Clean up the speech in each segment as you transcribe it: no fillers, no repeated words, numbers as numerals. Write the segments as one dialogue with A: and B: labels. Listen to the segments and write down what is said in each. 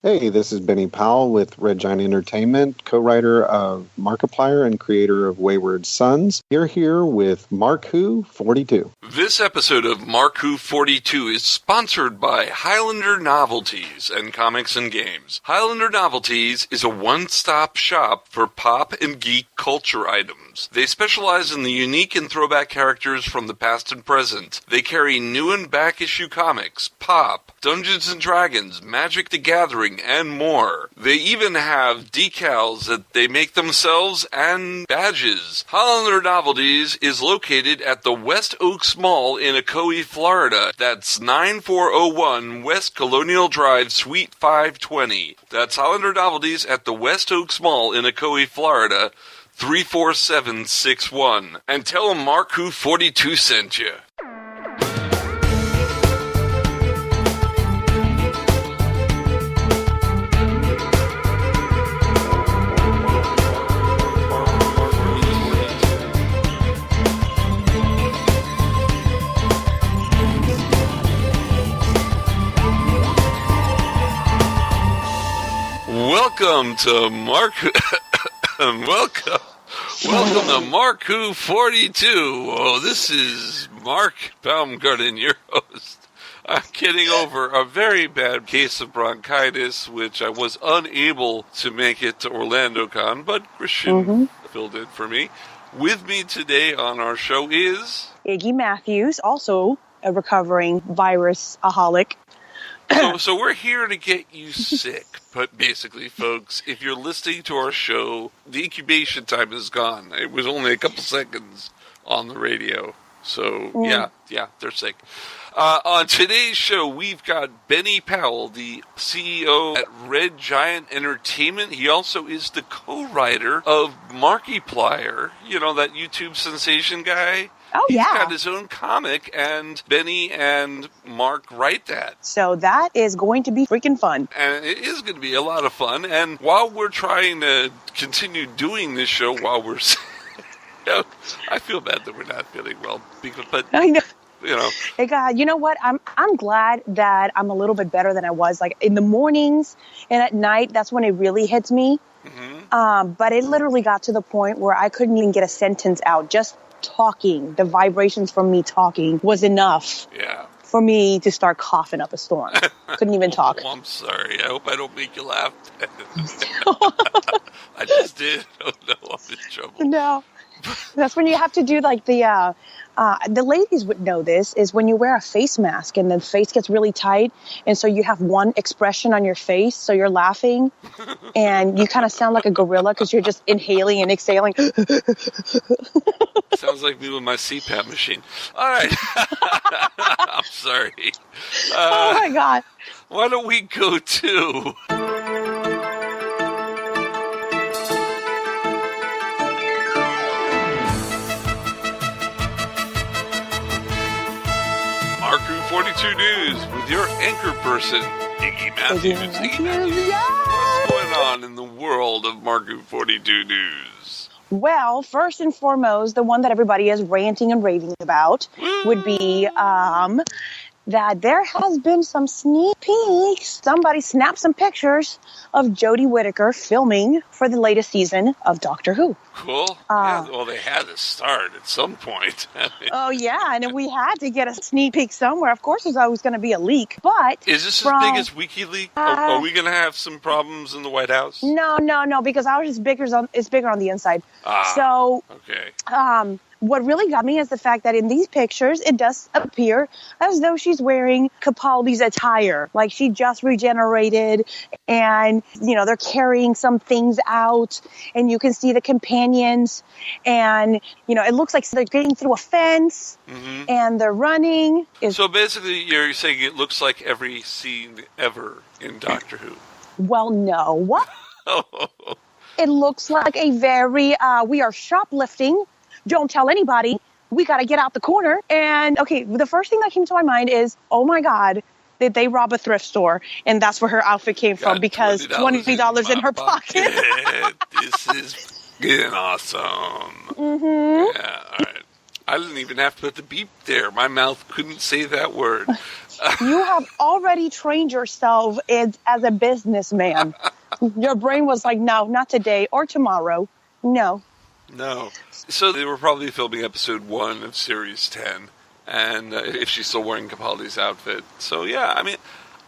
A: Hey, this is Benny Powell with Red Giant Entertainment, co-writer of Markiplier and creator of Wayward Sons. You're here with MarkWHO42.
B: This episode of MarkWHO42 is sponsored by Highlander Novelties and Comics and Games. Highlander Novelties is a one-stop shop for pop and geek culture items. They specialize in the unique and throwback characters from the past and present. They carry new and back-issue comics, pop, Dungeons & Dragons, Magic the Gathering, and more. They even have decals that they make themselves and badges. Highlander Novelties is located at the West Oaks Mall in Ocoee, Florida. That's 9401 West Colonial Drive, Suite 520. That's Highlander Novelties at the West Oaks Mall in Ocoee, Florida, 34761. And tell them MarkWHO42 sent you. Welcome to welcome to MarkWHO42. Oh, this is Mark Baumgarten, your host. I'm getting over a very bad case of bronchitis, which I was unable to make it to OrlandoCon, but Christian filled in for me. With me today on our show is
C: Iggy Matthews, also a recovering virus-aholic.
B: So we're here to get you sick, but basically, folks, if you're listening to our show, the incubation time is gone. It was only a couple seconds on the radio. So, yeah, they're sick. On today's show, we've got Benny Powell, the CEO at Red Giant Entertainment. He also is the co-writer of Markiplier, you know, that YouTube sensation guy.
C: Oh, yeah.
B: He's got his own comic, and Benny and Mark write that.
C: So that is going to be freaking fun.
B: And it is going to be a lot of fun. And while we're trying to continue doing this show while we're... I feel bad that we're not feeling well. But
C: I know.
B: You know.
C: Hey, God, you know what? I'm glad that I'm a little bit better than I was. Like, in the mornings and at night, that's when it really hits me. But it literally got to the point where I couldn't even get a sentence out. Just talking, the vibrations from me talking was enough for me to start coughing up a storm. Couldn't even talk.
B: Oh, I'm sorry. I hope I don't make you laugh. I just did. Oh, no, I'm in trouble.
C: No. That's when you have to do like the ladies would know this, is when you wear a face mask and the face gets really tight. And so you have one expression on your face. So you're laughing and you kind of sound like a gorilla because you're just inhaling and exhaling.
B: Sounds like me with my CPAP machine. All right. I'm sorry.
C: Oh, my God.
B: Why don't we go to... MarkWHO42 News with your anchor person, Iggy Matthews. Iggy Matthews, what's going on in the world of MarkWHO42 News?
C: Well, first and foremost, the one that everybody is ranting and raving about would be that there has been some sneak peeks. Somebody snapped some pictures of Jodie Whitakker filming for the latest season of Doctor Who.
B: Cool. Well, they had to start at some point.
C: Oh, yeah, and we had to get a sneak peek somewhere. Of course, there's always going to be a leak, but...
B: Is this as big as WikiLeaks? Are we going to have some problems in the White House?
C: No, because ours is bigger on the inside. So,
B: okay.
C: What really got me is the fact that in these pictures, it does appear as though she's wearing Capaldi's attire. Like she just regenerated and, you know, they're carrying some things out and you can see the companions and, you know, it looks like they're getting through a fence and they're running.
B: So basically you're saying it looks like every scene ever in Doctor Who.
C: Well, no. What? It looks like a very, we are shoplifting. Don't tell anybody. We got to get out the corner. And, okay, the first thing that came to my mind is, oh, my God, did they rob a thrift store? And that's where her outfit came from because $20 in her pocket.
B: This is getting awesome.
C: Mm-hmm.
B: Yeah, all right. I didn't even have to put the beep there. My mouth couldn't say that word.
C: You have already trained yourself as a businessman. Your brain was like, no, not today or tomorrow. No.
B: No. So they were probably filming episode 1 of series 10. And if she's still wearing Capaldi's outfit. So, yeah, I mean,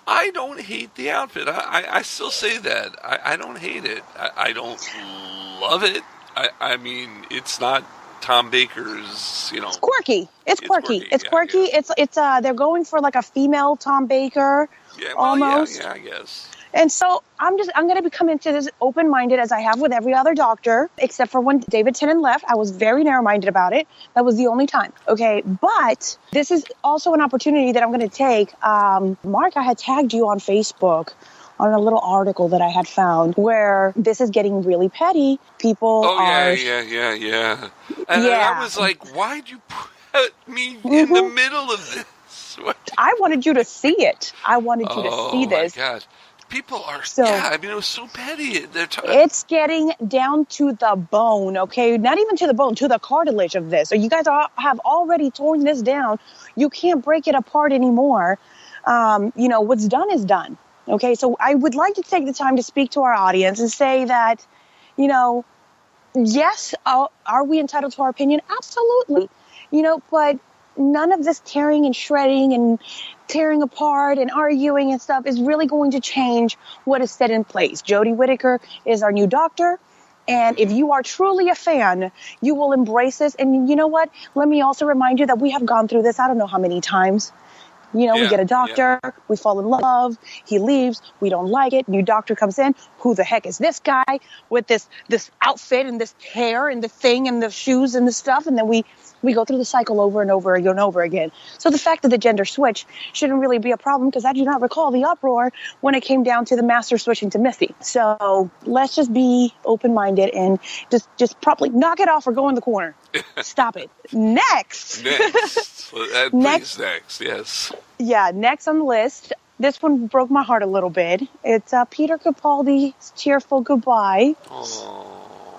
B: I don't hate the outfit. I still say that. I don't hate it. I don't love it. I mean, it's not Tom Baker's,
C: It's quirky. It's quirky. Yeah. It's they're going for like a female Tom Baker.
B: Yeah, well,
C: almost.
B: Yeah, I guess.
C: And so I'm going to be coming into this open-minded as I have with every other doctor, except for when David Tennant left. I was very narrow-minded about it. That was the only time. Okay, but this is also an opportunity that I'm going to take. Mark, I had tagged you on Facebook on a little article that I had found where this is getting really petty. People are...
B: Yeah. And I was like, why'd you put me in the middle of this?
C: I wanted you to see it. I wanted you to see this.
B: Oh, my God. People are... it was so petty.
C: It's getting down to the bone, okay? Not even to the bone, to the cartilage of this. So you guys have already torn this down. You can't break it apart anymore. What's done is done. Okay, so I would like to take the time to speak to our audience and say that, yes, are we entitled to our opinion? Absolutely. But none of this tearing and shredding and tearing apart and arguing and stuff is really going to change what is set in place. Jodie Whitakker is our new doctor. And if you are truly a fan, you will embrace this. And you know what? Let me also remind you that we have gone through this I don't know how many times. We get a doctor, we fall in love, he leaves, we don't like it, new doctor comes in, who the heck is this guy with this outfit and this hair and the thing and the shoes and the stuff, and then we go through the cycle over and over and over again. So the fact that the gender switch shouldn't really be a problem, because I do not recall the uproar when it came down to the master switching to Missy. So let's just be open-minded and just probably knock it off or go in the corner. Stop it. Next,
B: yes.
C: Yeah, next on the list. This one broke my heart a little bit. It's Peter Capaldi's tearful goodbye.
B: Aww.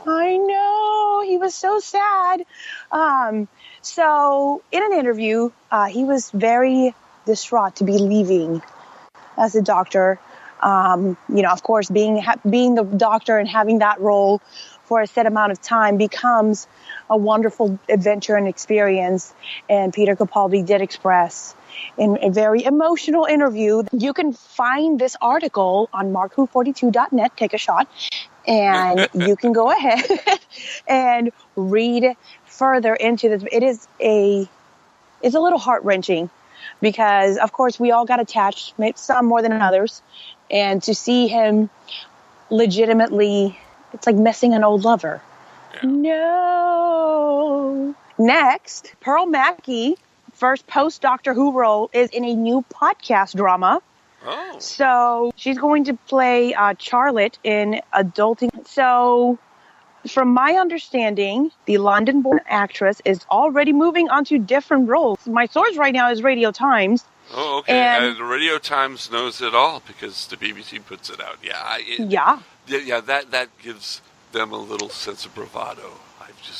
C: I know. He was so sad. So in an interview, he was very distraught to be leaving as a doctor. Of course, being the doctor and having that role for a set amount of time becomes a wonderful adventure and experience. And Peter Capaldi did express in a very emotional interview. You can find this article on MarkWHO42.net. Take a shot. And you can go ahead and read further into this. It's a little heart-wrenching because, of course, we all got attached, maybe some more than others. And to see him legitimately, it's like missing an old lover. Yeah. No. Next, Pearl Mackie, first post-Doctor Who role, is in a new podcast drama.
B: Oh.
C: So she's going to play Charlotte in Adulting. So from my understanding, the London-born actress is already moving on to different roles. My source right now is Radio Times.
B: Oh, okay. And Radio Times knows it all because the BBC puts it out. Yeah. That gives them a little sense of bravado.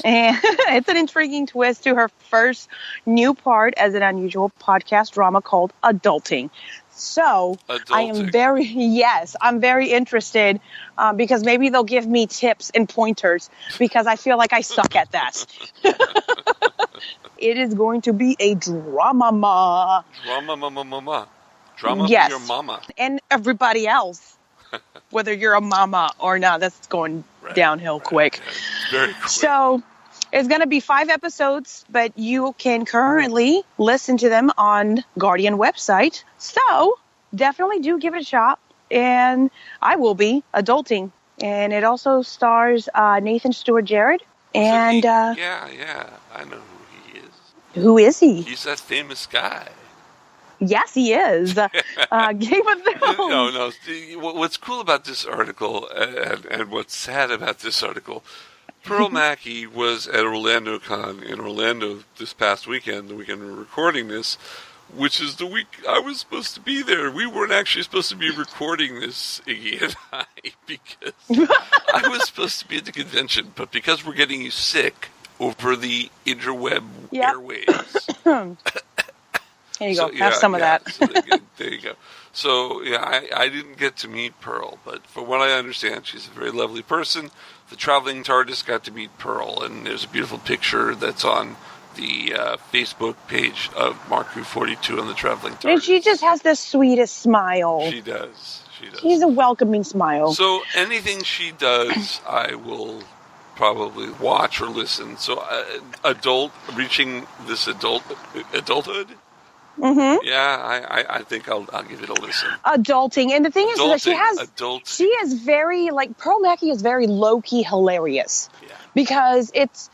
C: And it's an intriguing twist to her first new part as an unusual podcast drama called Adulting. So I'm very interested because maybe they'll give me tips and pointers because I feel like I suck at that. It is going to be a drama.
B: Drama for your mama.
C: And everybody else. Whether you're a mama or not, that's going downhill quick.
B: Very quick.
C: So it's going to be 5 episodes, but you can currently listen to them on Guardian website. So definitely do give it a shot. And I will be Adulting. And it also stars Nathan Stewart Jarrett. And
B: I know who he is.
C: Who is he?
B: He's that famous guy.
C: Yes, he is. Game of Thrones.
B: No. What's cool about this article and what's sad about this article, Pearl Mackie was at OrlandoCon in Orlando this past weekend, the weekend we're recording this, which is the week I was supposed to be there. We weren't actually supposed to be recording this, Iggy and I, because I was supposed to be at the convention, but because we're getting you sick, over the interweb
C: Yep.
B: airwaves.
C: Here you go. Have some of that.
B: So there you go. So, yeah, I didn't get to meet Pearl, but from what I understand, she's a very lovely person. The traveling TARDIS got to meet Pearl, and there's a beautiful picture that's on the Facebook page of MarkWHO42 on the traveling TARDIS.
C: And she just has the sweetest smile.
B: She does.
C: She's a welcoming smile.
B: So anything she does, I will probably watch or listen. So reaching this adulthood?
C: Mm-hmm.
B: Yeah, I think I'll give it a listen.
C: Adulting. And the thing is that she is very, Pearl Mackie is very low-key hilarious.
B: Yeah.
C: Because it's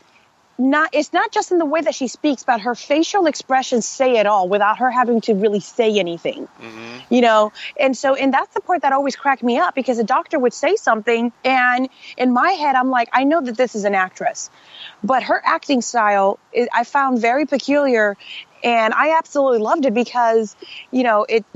C: not just in the way that she speaks, but her facial expressions say it all without her having to really say anything.
B: Mm-hmm.
C: And that's the part that always cracked me up, because a doctor would say something, and in my head, I'm like, I know that this is an actress, but her acting style, I found very peculiar. And I absolutely loved it because,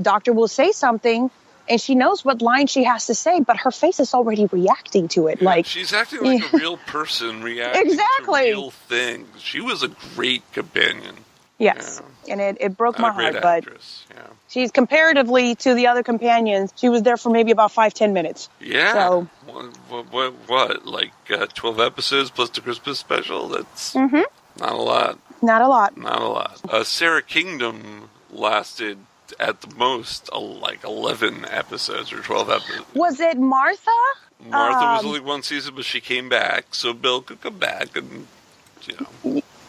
C: doctor will say something and she knows what line she has to say, but her face is already reacting to it.
B: Yeah, she's acting like a real person reacting to real things. She was a great companion.
C: Yes. Yeah. And it broke my heart,
B: actress.
C: But she's comparatively to the other companions, she was there for maybe about 5-10 minutes.
B: Yeah.
C: So,
B: what 12 episodes plus the Christmas special? That's not a lot.
C: Not a lot.
B: Not a lot. Sarah Kingdom lasted at the most 11 episodes or 12 episodes.
C: Was it Martha?
B: Martha was only one season, but she came back, so Bill could come back and,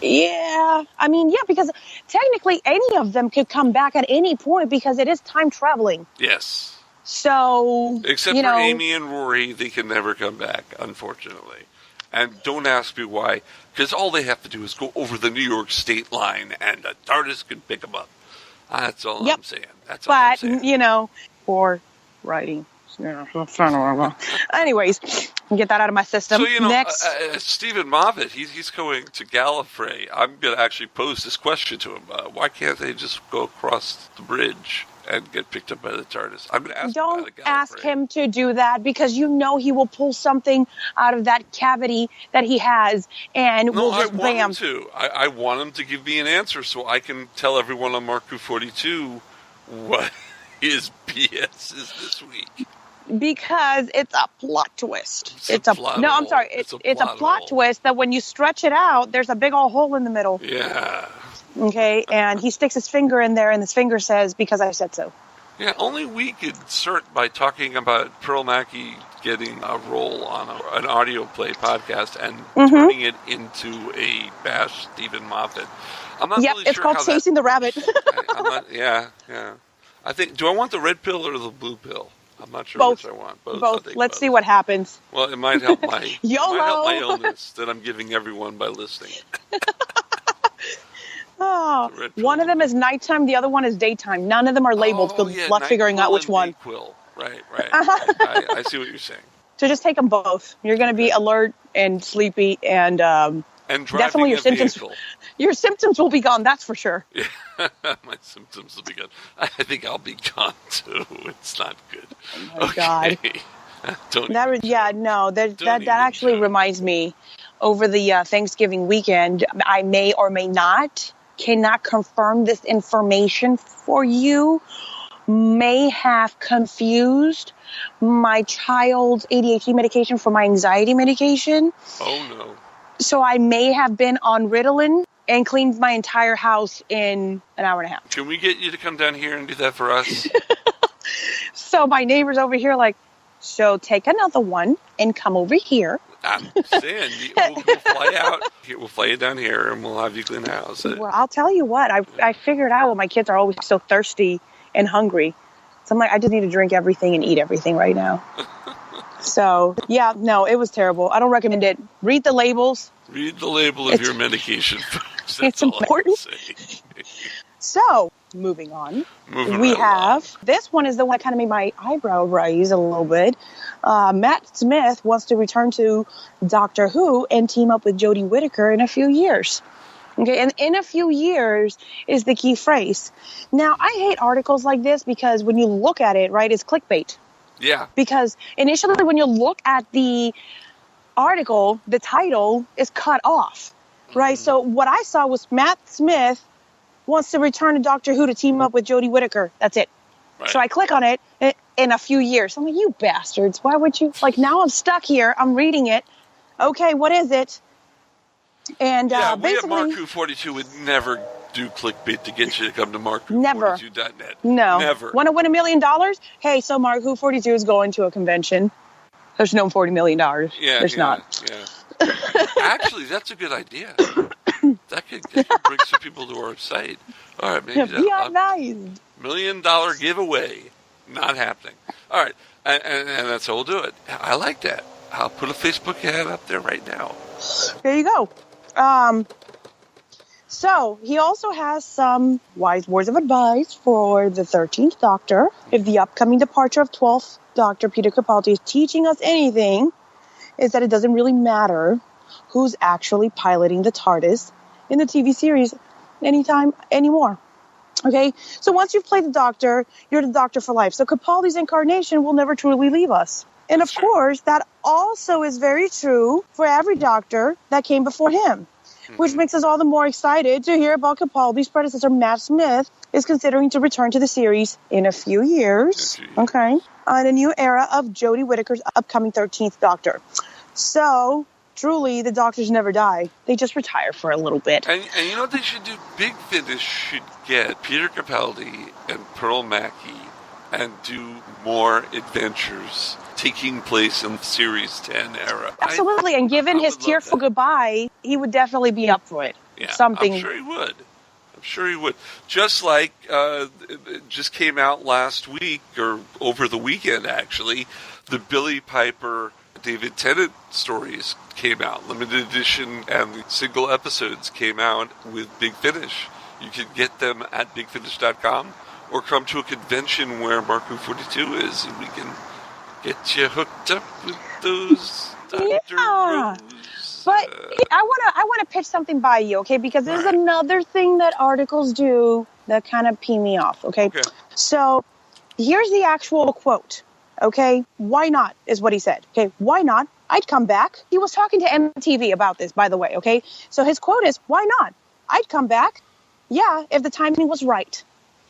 C: Yeah. I mean, yeah, because technically any of them could come back at any point because it is time traveling.
B: Yes.
C: So,
B: except for Amy and Rory, they can never come back, unfortunately. And don't ask me why, because all they have to do is go over the New York state line, and the TARDIS can pick them up. That's all I'm saying. That's all I'm saying.
C: For writing. Anyways, get that out of my system.
B: So,
C: Next.
B: Stephen Moffat, he's going to Gallifrey. I'm going to actually pose this question to him. Why can't they just go across the bridge and get picked up by the TARDIS? I'm going to ask
C: Don't ask him to do that, because he will pull something out of that cavity that he has, and we'll just bam.
B: I want him to. I want him to give me an answer so I can tell everyone on MarkWHO42 what his BS is this week.
C: Because it's a plot twist.
B: It's a
C: plot twist that when you stretch it out, there's a big old hole in the middle.
B: Yeah.
C: Okay, and he sticks his finger in there, and his finger says, "Because I said so."
B: Yeah, only we could start by talking about Pearl Mackie getting a role on an audio play podcast and turning it into a bash Stephen Moffat. I'm not really
C: it's
B: sure
C: called Chasing the Rabbit.
B: Yeah. I think, do I want the red pill or the blue pill? I'm not sure
C: Both.
B: which I want.
C: Both. Let's see what happens.
B: Well, it might help my
C: YOLO.
B: illness that I'm giving everyone by listening.
C: One of them is nighttime, the other one is daytime. None of them are labeled. Good luck figuring out which one.
B: Right. I see what you're saying.
C: So just take them both. You're going to be alert and sleepy, and definitely your symptoms will be gone. That's for sure.
B: Yeah, my symptoms will be gone. I think I'll be gone too. It's not good.
C: Oh my God. That actually reminds me. Over the Thanksgiving weekend, I may or may not, cannot confirm this information for you, may have confused my child's ADHD medication for my anxiety medication.
B: Oh, no.
C: So I may have been on Ritalin and cleaned my entire house in an hour and a half.
B: Can we get you to come down here and do that for us?
C: So my neighbor's over here like, so take another one and come over here.
B: I'm saying, we'll fly out. We'll fly you down here, and we'll have you clean the house.
C: Well, I'll tell you what. I figured out when my kids are always so thirsty and hungry. So I'm like, I just need to drink everything and eat everything right now. So, yeah, no, it was terrible. I don't recommend it. Read the labels.
B: Read the label of your medication first.
C: It's important. So, moving on. We have, this one is the one that kind of made my eyebrow raise a little bit. Matt Smith wants to return to Doctor Who and team up with Jodie Whitakker in a few years. Okay, and in a few years is the key phrase. Now, I hate articles like this because when you look at it, right, it's clickbait.
B: Yeah.
C: Because initially when you look at the article, the title is cut off. right? So what I saw was Matt Smith wants to return to Doctor Who to team up with Jodie Whitaker. That's it.
B: Right.
C: So I click on it in a few years. I'm like, you bastards. Why would you? Like, now I'm stuck here. I'm reading it. Okay, what is it? And
B: yeah,
C: basically,
B: we at MarkWHO42 would never do clickbait to get you to come to MarkWHO42.net.
C: No.
B: Never.
C: Want to win $1 million? Hey, so MarkWHO42 is going to a convention. There's no $40 million. There's not.
B: Yeah. Actually, that's a good idea. That could bring some people to our site. All right, maybe
C: Be nice.
B: $1 million giveaway. Not happening. All right, and that's how we'll do it. I like that. I'll put a Facebook ad up there right now.
C: There you go. So he also has some wise words of advice for the 13th Doctor. If the upcoming departure of 12th Doctor Peter Capaldi is teaching us anything, is that it doesn't really matter who's actually piloting the TARDIS in the TV series anymore. Okay? So once you've played the Doctor, you're the Doctor for life. So Capaldi's incarnation will never truly leave us. And of course, that also is very true for every Doctor that came before him, which makes us all the more excited to hear about Capaldi's predecessor, Matt Smith, is considering to return to the series in a few years, okay, on a new era of Jodie Whittaker's upcoming 13th Doctor. So, truly, the Doctors never die. They just retire for a little bit.
B: And you know what they should do? Big Finish should get Peter Capaldi and Pearl Mackie and do more adventures taking place in the Series 10 era.
C: Absolutely, and given his tearful goodbye, he would definitely be up for it.
B: Yeah,
C: something.
B: I'm sure he would. Just like it just came out last week, or over the weekend, actually, the Billy Piper, David Tennant stories came out. Limited edition and the single episodes came out with Big Finish. You can get them at bigfinish.com or come to a convention where MarkWHO42 is, and we can get you hooked up with those Dr. Rose.
C: But I want to pitch something by you, okay? Because there's another thing that articles do that kind of pee me off, okay? So here's the actual quote, okay? Why not is what he said. Okay, why not? I'd come back. He was talking to MTV about this, by the way, okay? So his quote is, why not? I'd come back. Yeah, if the timing was right.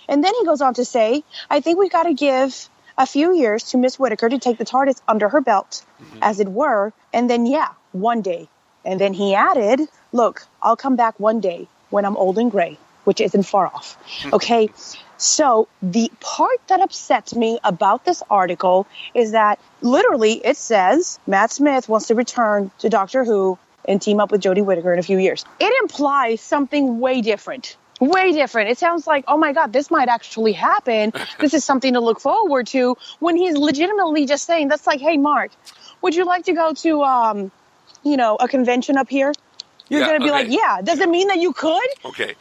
C: And then he goes on to say, I think we've got to give a few years to Miss Whittaker to take the TARDIS under her belt, as it were, and then, one day. And then he added, look, I'll come back one day when I'm old and gray, which isn't far off. Okay, so the part that upsets me about this article is that literally it says Matt Smith wants to return to Doctor Who and team up with Jodie Whittaker in a few years. It implies something way different. Way different. It sounds like, oh my God, this might actually happen. This is something to look forward to, when he's legitimately just saying, that's like, hey, Mark, would you like to go to, a convention up here? You're going to be like, yeah. Does it mean that you could?
B: Okay.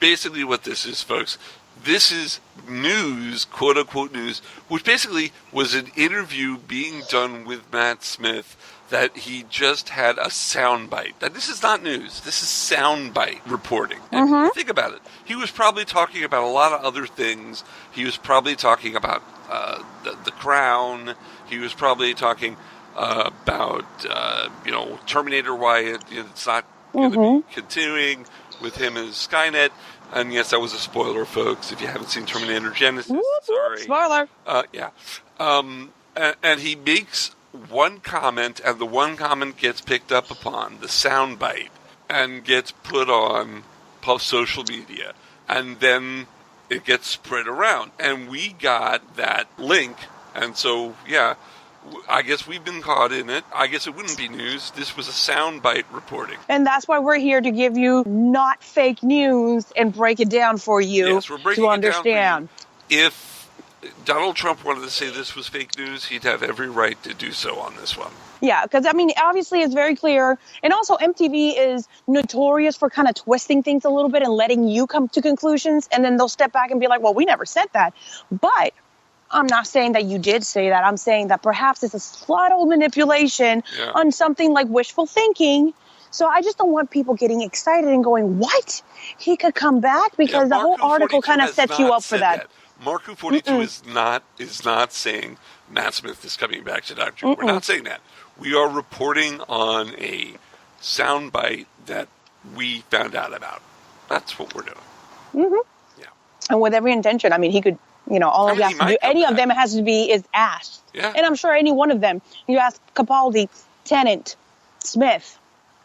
B: Basically what this is, folks, this is news, quote unquote news, which basically was an interview being done with Matt Smith that he just had a soundbite. Now, this is not news. This is soundbite reporting. And think about it. He was probably talking about a lot of other things. He was probably talking about the Crown. He was probably talking about, Terminator, why it's not going to be continuing with him as Skynet. And yes, that was a spoiler, folks. If you haven't seen Terminator Genesis, sorry.
C: Spoiler.
B: And he makes one comment, and the one comment gets picked up upon, the soundbite, and gets put on social media, and then it gets spread around. And we got that link, and so, I guess we've been caught in it. I guess it wouldn't be news. This was a soundbite reporting.
C: And that's why we're here to give you not fake news and break it down for you,
B: yes, we're breaking
C: to understand.
B: It down for you. If Donald Trump wanted to say this was fake news, he'd have every right to do so on this one.
C: Yeah, because, obviously it's very clear. And also MTV is notorious for kind of twisting things a little bit and letting you come to conclusions. And then they'll step back and be like, well, we never said that. But I'm not saying that you did say that. I'm saying that perhaps it's a subtle manipulation on something like wishful thinking. So I just don't want people getting excited and going, what? He could come back? Because the whole article kind of sets you up for that.
B: MarkWHO42 is not saying Matt Smith is coming back to Doctor Who. We're not saying that. We are reporting on a soundbite that we found out about. That's what we're doing.
C: Mm-hmm.
B: Yeah.
C: And with every intention, I mean, he could, all he has to do, any of them has to be is asked.
B: Yeah.
C: And I'm sure any one of them, you ask Capaldi, Tennant, Smith,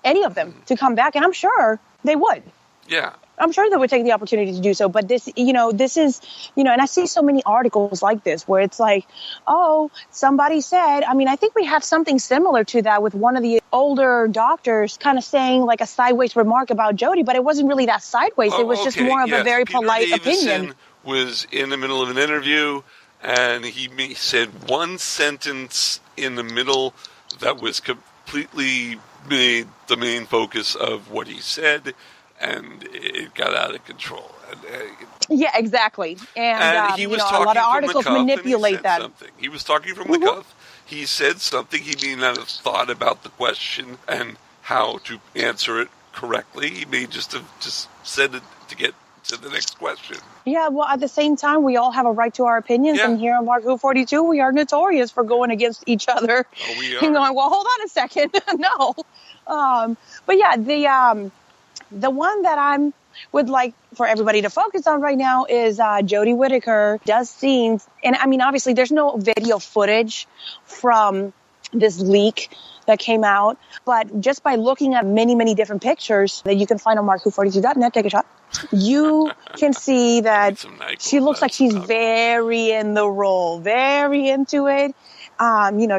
C: any of them to come back, and I'm sure they would.
B: Yeah.
C: I'm sure they would take the opportunity to do so. But this is, and I see so many articles like this where it's like, oh, somebody said, I mean, I think we have something similar to that with one of the older doctors kind of saying like a sideways remark about Jodie, but it wasn't really that sideways. It was just more of a very
B: Peter
C: polite
B: Davison
C: opinion.
B: Was in the middle of an interview, and he said one sentence in the middle that was completely made the main focus of what he said, and it got out of control.
C: Yeah, And
B: he was
C: a
B: talking
C: lot of
B: from
C: articles
B: the cuff,
C: manipulate
B: and he said
C: that.
B: Something. He was talking from the cuff. He said something. He may not have thought about the question and how to answer it correctly. He may just have said it to get to the next question.
C: Yeah, well, at the same time, we all have a right to our opinions, and here on MarkWHO42, we are notorious for going against each other.
B: Oh, we are.
C: And going, well, hold on a second. No. But yeah, the one that I would like for everybody to focus on right now is Jodie Whitaker does scenes, and I mean, obviously, there's no video footage from this leak that came out, but just by looking at many, many different pictures that you can find on MarkWHO42.net, take a shot, you can see that she looks like she's very in the role, very into it.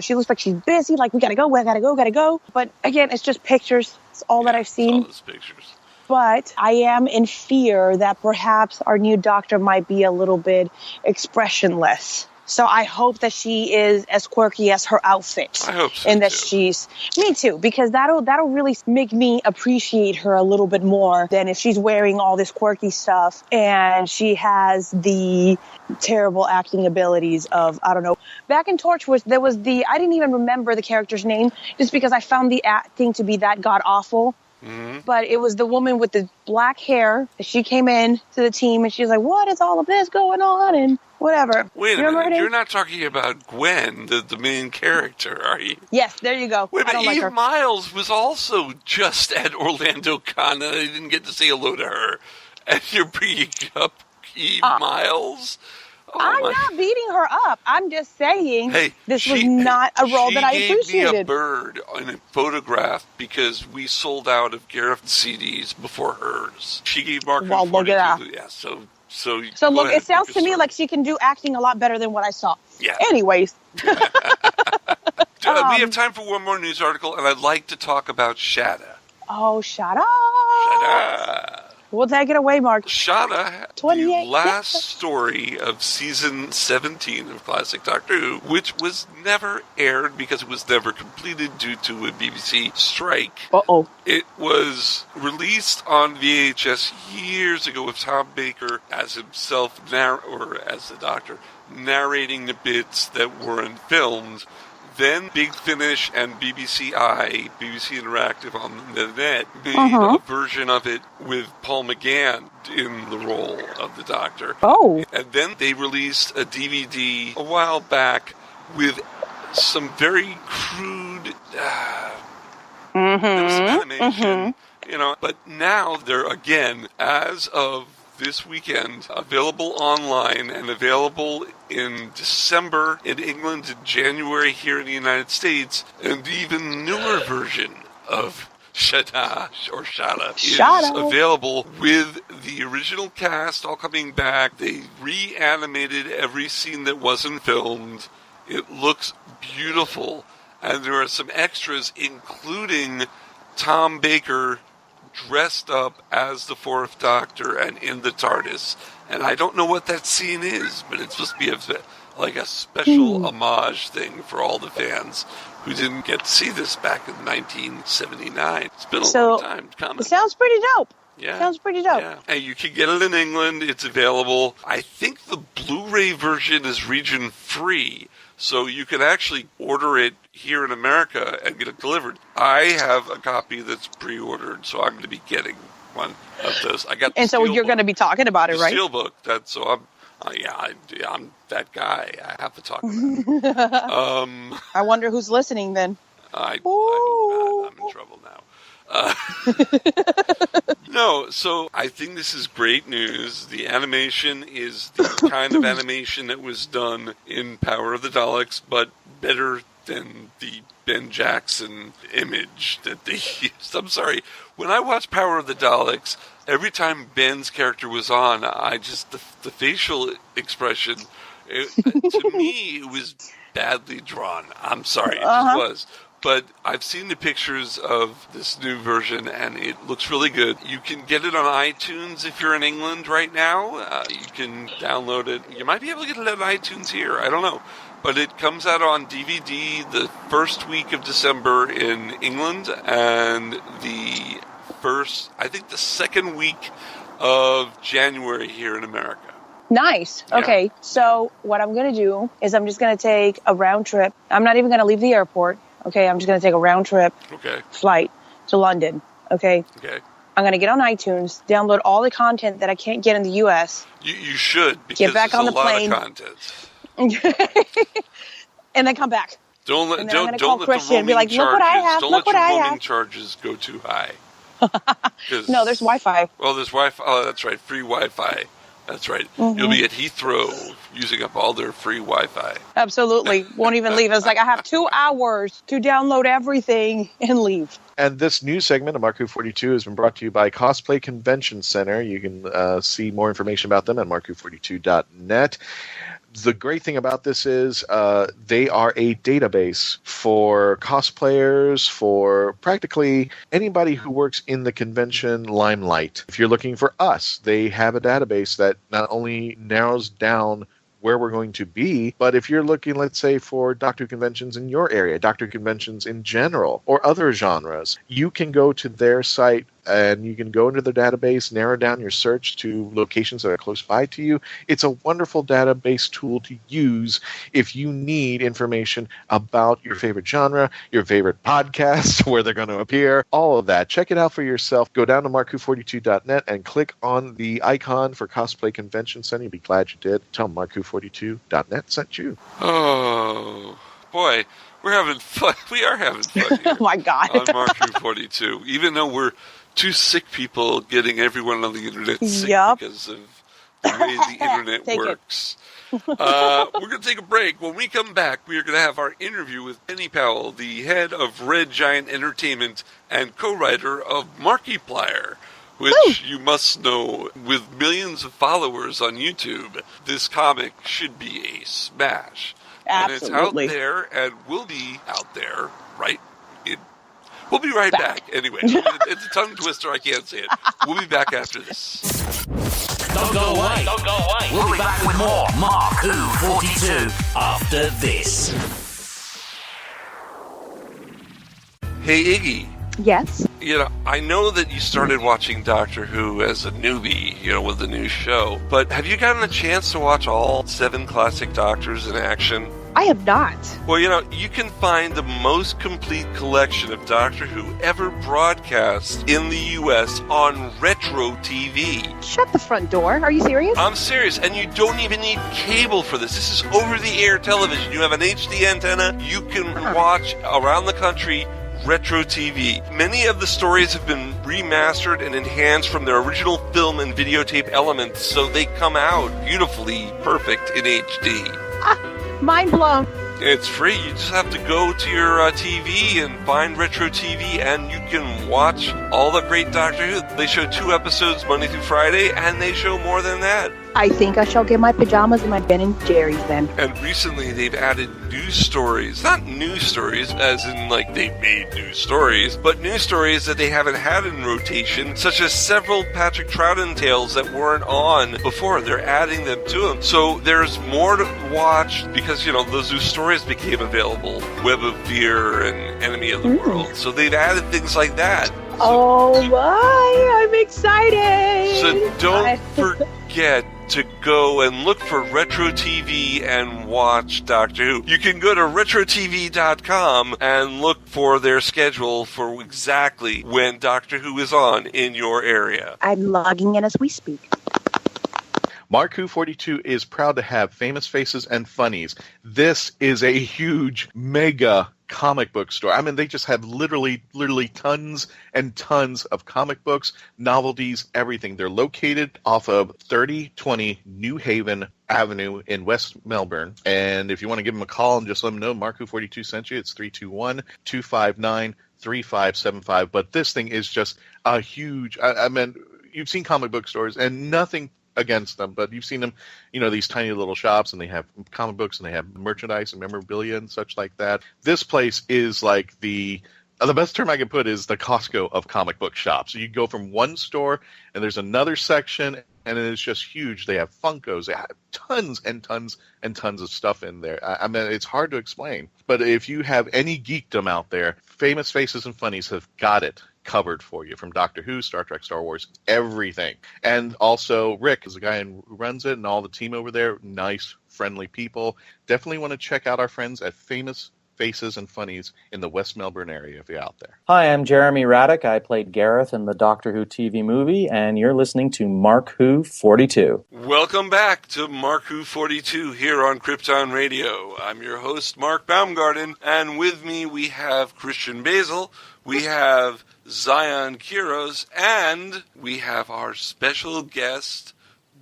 C: She looks like she's busy, like, we gotta go. But again, it's just pictures. It's all that I've seen.
B: All those pictures.
C: But I am in fear that perhaps our new doctor might be a little bit expressionless. So I hope that she is as quirky as her outfit.
B: I hope so,
C: and that
B: too.
C: Me too, because that'll really make me appreciate her a little bit more than if she's wearing all this quirky stuff and she has the terrible acting abilities of, I don't know. Back in Torch I didn't even remember the character's name just because I found the acting to be that god-awful. Mm-hmm. But it was the woman with the black hair. She came in to the team and she was like, what is all of this going on? And whatever.
B: Wait a minute. You're not talking about Gwen, the main character, are you?
C: Yes, there you go.
B: Wait a minute.
C: Like
B: Eve
C: her.
B: Miles was also just at Orlando Con, and I didn't get to say hello to her. And you're bringing up Eve Miles? Oh,
C: I'm not beating her up. I'm just saying this was not a role that I appreciated.
B: She gave me a bird in a photograph because we sold out of Gareth CDs before hers. She gave MarkWHO42.
C: Well, look at that.
B: Yeah, so
C: look, it sounds to me like she can do acting a lot better than what I saw.
B: Yeah.
C: Anyways.
B: We have time for one more news article, and I'd like to talk about Shada.
C: Oh, Shada.
B: Shada.
C: We'll take it away, Mark.
B: Shada, the last story of season 17 of Classic Doctor Who, which was never aired because it was never completed due to a BBC strike.
C: Uh-oh.
B: It was released on VHS years ago with Tom Baker as himself, or as the Doctor, narrating the bits that weren't filmed. Then Big Finish and BBC Interactive on the net made a version of it with Paul McGann in the role of the Doctor.
C: Oh.
B: And then they released a DVD a while back with some very crude there was some animation, but now they're again, as of this weekend, available online and available in December in England and January here in the United States. And even newer version of Shada is available with the original cast all coming back. They reanimated every scene that wasn't filmed. It looks beautiful. And there are some extras, including Tom Baker dressed up as the Fourth Doctor and in the TARDIS. And I don't know what that scene is, but it's supposed to be a special homage thing for all the fans who didn't get to see this back in 1979. It's been a long time coming.
C: It sounds pretty dope.
B: Yeah.
C: Sounds pretty dope.
B: Yeah. And you can get it in England. It's available. I think the Blu-ray version is region free, so you can actually order it here in America and get it delivered. I have a copy that's pre-ordered, so I'm going to be getting one of those. I got.
C: And so you're going to be talking about it, right?
B: Steelbook. I'm that guy. I have to talk about it.
C: I wonder who's listening then.
B: I hope not. I'm in trouble now. No, so I think this is great news. The animation is the kind of animation that was done in Power of the Daleks, but better than the Ben Jackson image that they used. I'm sorry. When I watched Power of the Daleks, every time Ben's character was on, the facial expression, to me, it was badly drawn. I'm sorry, it just was. But I've seen the pictures of this new version, and it looks really good. You can get it on iTunes if you're in England right now. You can download it. You might be able to get it on iTunes here. I don't know. But it comes out on DVD the first week of December in England, and the second week of January here in America.
C: Nice.
B: Yeah.
C: Okay, so what I'm going to do is I'm just going to take a round trip. I'm not even going to leave the airport. Okay, I'm just going to take a round trip flight to London. Okay. I'm going to get on iTunes, download all the content that I can't get in the U.S.
B: You should, because
C: get back on the plane.
B: Lot of content.
C: And then come back.
B: Don't let the roaming charges go too high.
C: No, there's Wi-Fi.
B: Well, there's Wi-Fi. Oh, that's right, free Wi-Fi. That's right. Mm-hmm. You'll be at Heathrow using up all their free Wi-Fi.
C: Absolutely. Won't even leave. It's like I have 2 hours to download everything and leave.
D: And this news segment of MarkWHO42 has been brought to you by Cosplay Convention Center. You can see more information about them at MarkWHO42.net. The great thing about this is they are a database for cosplayers, for practically anybody who works in the convention limelight. If you're looking for us, they have a database that not only narrows down where we're going to be, but if you're looking, let's say, for Doctor Conventions in your area, Doctor Conventions in general, or other genres, you can go to their site and you can go into the database, narrow down your search to locations that are close by to you. It's a wonderful database tool to use if you need information about your favorite genre, your favorite podcast, where they're going to appear, all of that. Check it out for yourself. Go down to MarkWHO42.net and click on the icon for Cosplay Convention Center. You'll be glad you did. Tell them MarkWHO42.net sent you.
B: Oh, boy. We're having fun. We are having fun here.
C: Oh, my God.
B: On MarkWHO42. Even though we're two sick people getting everyone on the internet sick because of the way the internet works. We're going to take a break. When we come back, we are going to have our interview with Penny Powell, the head of Red Giant Entertainment and co-writer of Markiplier, which you must know, with millions of followers on YouTube, this comic should be a smash.
C: Absolutely.
B: And it's out there and will be out there, right? We'll be right back. Anyway, it's a tongue twister. I can't say it. We'll be back after this.
E: Don't go away. Don't go away. We'll be back with more MarkWHO42 after this.
B: Hey, Iggy.
C: Yes?
B: I know that you started watching Doctor Who as a newbie, with the new show, but have you gotten a chance to watch all 7 classic Doctors in action?
C: I have not.
B: Well, you can find the most complete collection of Doctor Who ever broadcast in the U.S. on Retro TV.
C: Shut the front door. Are you serious?
B: I'm serious, and you don't even need cable for this. This is over-the-air television. You have an HD antenna. You can watch around the country Retro TV. Many of the stories have been remastered and enhanced from their original film and videotape elements, so they come out beautifully perfect in HD.
C: Mind blown.
B: It's free. You just have to go to your TV and find Retro TV, and you can watch all the great Doctor Who. They show 2 episodes Monday through Friday, and they show more than that.
C: I think I shall get my pajamas and my Ben and Jerry's then.
B: And recently they've added news stories. Not news stories as in like they've made news stories, but news stories that they haven't had in rotation, such as several Patrick Troughton tales that weren't on before. They're adding them to them. So there's more to watch because, those news stories became available. Web of Fear and Enemy of the World. So they've added things like that.
C: Oh my, I'm excited.
B: So don't forget to go and look for Retro TV and watch Doctor Who. You can go to RetroTV.com and look for their schedule for exactly when Doctor Who is on in your area.
C: I'm logging in as we speak.
D: MarkWHO42 is proud to have Famous Faces and Funnies. This is a huge, mega comic book store. I mean, they just have literally tons and tons of comic books, novelties, everything. They're located off of 3020 New Haven Avenue in West Melbourne. And if you want to give them a call and just let them know MarkWHO42 sent you, it's 321-259-3575. But this thing is just a huge, I mean, you've seen comic book stores and nothing against them, but you've seen them, these tiny little shops, and they have comic books and they have merchandise and memorabilia and such like that. This place is like the best term I can put is the Costco of comic book shops. You go from one store and there's another section, and it's just huge. They have Funkos, they have tons and tons and tons of stuff in there. I mean, it's hard to explain, but if you have any geekdom out there, Famous Faces and Funnies have got it covered for you, from Doctor Who, Star Trek, Star Wars, everything. And also Rick is the guy who runs it, and all the team over there, nice, friendly people. Definitely want to check out our friends at Famous Faces and Funnies in the West Melbourne area if you're out there.
F: Hi, I'm Jeremy Raddick. I played Gareth in the Doctor Who TV movie, and you're listening to MarkWHO42.
B: Welcome back to MarkWHO42 here on Krypton Radio. I'm your host, Mark Baumgarten, and with me we have Christian Basil, we have Zion Kiros, and we have our special guest,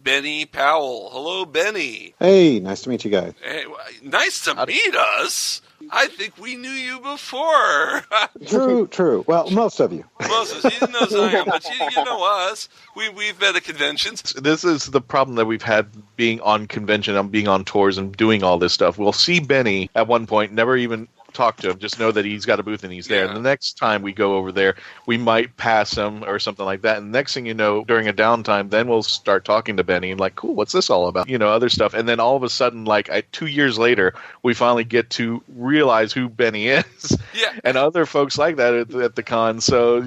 B: Benny Powell. Hello, Benny.
A: Hey, nice to meet you guys.
B: Hey, nice to meet us. I think we knew you before.
A: True. Well, most of you.
B: Most of us. You didn't know Zion, but you know us. We've met at conventions.
D: This is the problem that we've had being on convention, being on tours and doing all this stuff. We'll see Benny at one point, never even talk to him, just know that he's got a booth and he's there. And the next time we go over there, we might pass him or something like that. And next thing you know, during a downtime, then we'll start talking to Benny and like, cool, what's this all about? Other stuff. And then all of a sudden, 2 years later, we finally get to realize who Benny is.
B: Yeah.
D: And other folks like that at the con. So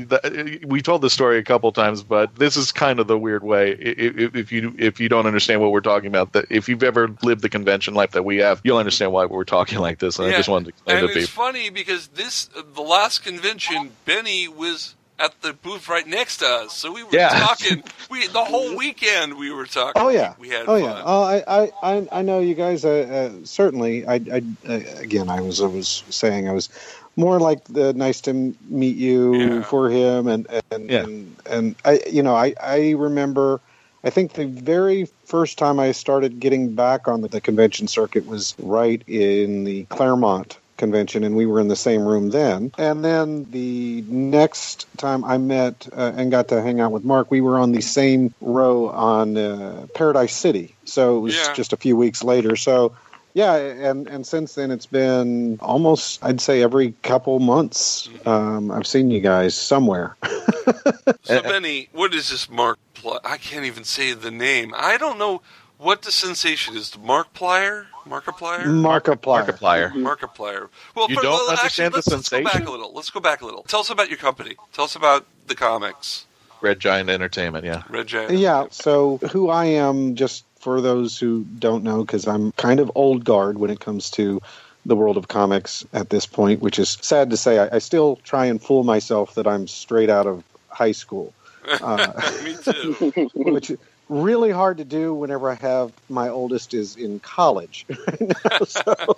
D: we told the story a couple times, but this is kind of the weird way. If you don't understand what we're talking about, that if you've ever lived the convention life that we have, you'll understand why we're talking like this. And I just wanted to explain to people.
B: It's funny because the last convention, Benny was at the booth right next to us, so we were talking. The whole weekend we were talking.
A: Oh yeah,
B: we had fun.
A: Yeah. I know you guys. Certainly, again, I was saying I was more like the nice to meet you for him, and I remember. I think the very first time I started getting back on the convention circuit was right in the Claremont convention, and we were in the same room then. And then the next time I met and got to hang out with Mark, we were on the same row on Paradise City. So it was just a few weeks later. So, yeah, and since then it's been almost, I'd say, every couple months I've seen you guys somewhere.
B: So, Benny, what is this I can't even say the name. I don't know what the sensation is. Markiplier?
A: Markiplier.
B: Well,
D: you don't understand the sensation?
B: Let's go back a little. Tell us about your company. Tell us about the comics.
D: Red Giant Entertainment, yeah.
B: Red Giant.
A: Yeah, so who I am, just for those who don't know, because I'm kind of old guard when it comes to the world of comics at this point, which is sad to say. I still try and fool myself that I'm straight out of high school.
B: Me too.
A: Which is really hard to do whenever I have my oldest is in college right now. So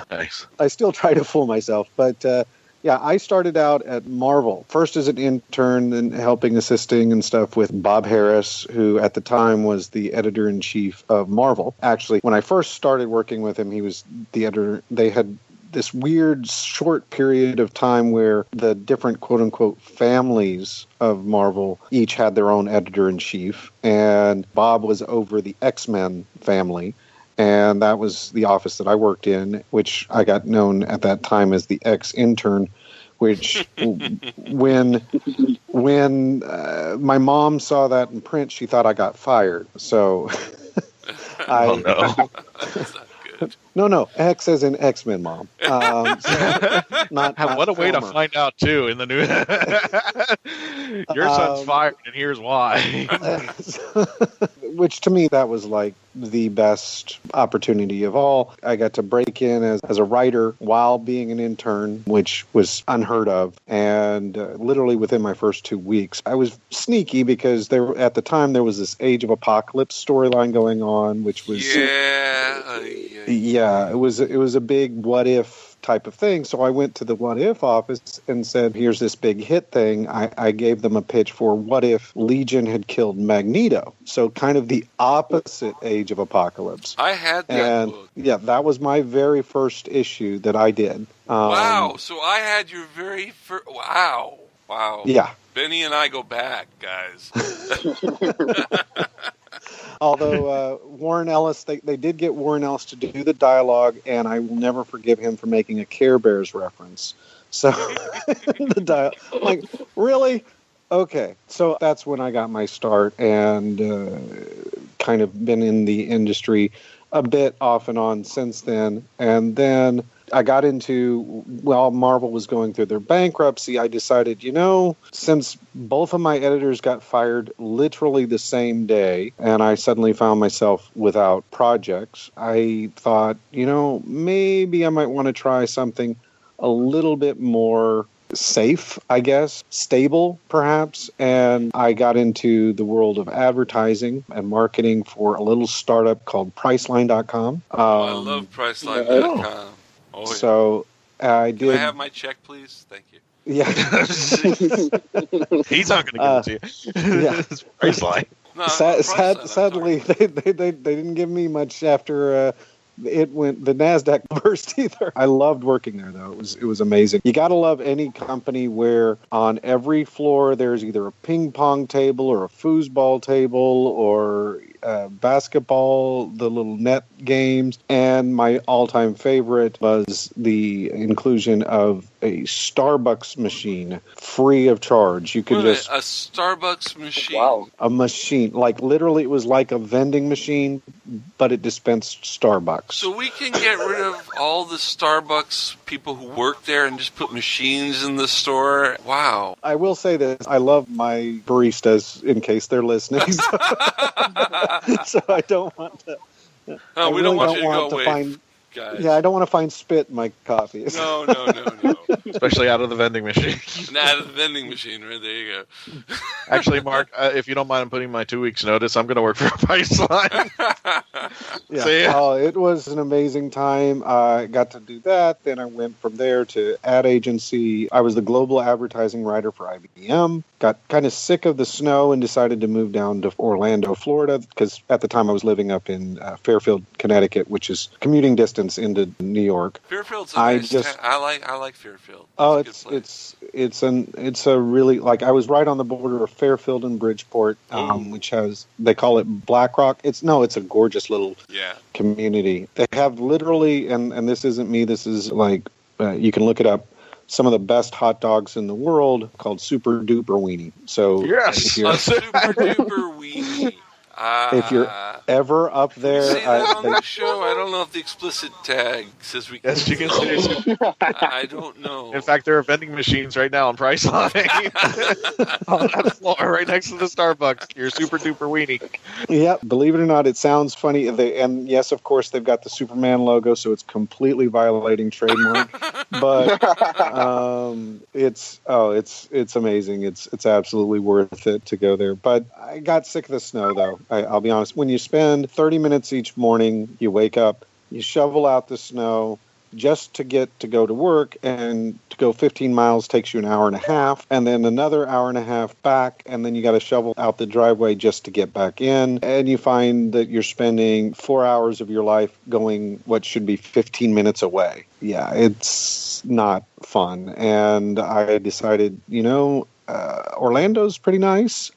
D: nice.
A: I still try to fool myself. But I started out at Marvel, first as an intern and assisting and stuff with Bob Harris, who at the time was the editor-in-chief of Marvel. Actually, when I first started working with him, he was the editor. They had this weird short period of time where the different quote-unquote families of Marvel each had their own editor-in-chief, and Bob was over the X-Men family, and that was the office that I worked in, which I got known at that time as the X-intern, which when my mom saw that in print, she thought I got fired. So
D: oh, no.
B: That's not good.
A: No, X as in X-Men, Mom. Not
D: what a way to
A: former.
D: find out, too, in the new... Your son's fired, and here's why.
A: Which, to me, that was like the best opportunity of all. I got to break in as a writer while being an intern, which was unheard of. And literally within my first 2 weeks, I was sneaky because at the time there was this Age of Apocalypse storyline going on, which was yeah, it was a big what if type of thing. So I went to the What If office and said, here's this big hit thing. I gave them a pitch for what if Legion had killed Magneto. So kind of the opposite Age of Apocalypse.
B: I had that book.
A: Yeah, that was my very first issue that I did.
B: Wow. So I had your very first... Wow.
A: Yeah.
B: Benny and I go back, guys.
A: Although Warren Ellis, they did get Warren Ellis to do the dialogue, and I will never forgive him for making a Care Bears reference. So, like, really? Okay. So that's when I got my start and kind of been in the industry a bit off and on since then. And then I got into, while Marvel was going through their bankruptcy, I decided, since both of my editors got fired literally the same day, and I suddenly found myself without projects, I thought, maybe I might want to try something a little bit more safe, I guess, stable, perhaps. And I got into the world of advertising and marketing for a little startup called Priceline.com.
B: I love Priceline.com. Oh, yeah.
A: So I did.
B: Can I have my check, please? Thank you.
A: Yeah.
D: He's not going to give it to you.
A: Yeah.
D: Priceline.
B: No,
A: sadly, they didn't give me much after the NASDAQ burst either. I loved working there, though. It was amazing. You got to love any company where on every floor there's either a ping pong table or a foosball table or basketball, the little net games. And my all-time favorite was the inclusion of a Starbucks machine free of charge. You could just...
B: A Starbucks machine?
G: Wow.
A: A machine. Like, literally, it was like a vending machine, but it dispensed Starbucks.
B: So we can get rid of all the Starbucks people who work there and just put machines in the store? Wow.
A: I will say this. I love my baristas, in case they're listening. So I don't want to...
B: No, we don't want you to go away, guys.
A: Yeah, I don't want to find spit in my coffee.
B: No.
D: Especially out of the vending machine.
B: Out of the vending machine, right? There you go.
D: Actually, Mark, if you don't mind putting my 2 weeks' notice, I'm going to work for Priceline.
A: Yeah. Oh, it was an amazing time. I got to do that. Then I went from there to ad agency. I was the global advertising writer for IBM. Got kind of sick of the snow and decided to move down to Orlando, Florida, because at the time I was living up in Fairfield, Connecticut, which is commuting distance into New York.
B: Fairfield's a nice town. I like Fairfield.
A: Oh, it's a really, like, I was right on the border of Fairfield and Bridgeport, which has, they call it Black Rock. It's a gorgeous little community. They have literally, and this isn't me, this is like, you can look it up, some of the best hot dogs in the world called Super Duper Weenie. So
D: yes,
B: a Super Duper Weenie.
A: If you're ever up there,
B: say that on the show. I don't know if the explicit tag says we can.
D: Yes, you can say.
B: I don't know.
D: In fact, there are vending machines right now on Priceline on that floor right next to the Starbucks. Your Super Duper Weenie.
A: Yeah, believe it or not, it sounds funny. And yes, of course, they've got the Superman logo, so it's completely violating trademark. But it's amazing. It's absolutely worth it to go there. But I got sick of the snow, though. I'll be honest. When you spend 30 minutes each morning, you wake up, you shovel out the snow just to get to go to work, and to go 15 miles takes you an hour and a half, and then another hour and a half back, and then you got to shovel out the driveway just to get back in, and you find that you're spending 4 hours of your life going what should be 15 minutes away. Yeah, it's not fun. And I decided, Orlando's pretty nice.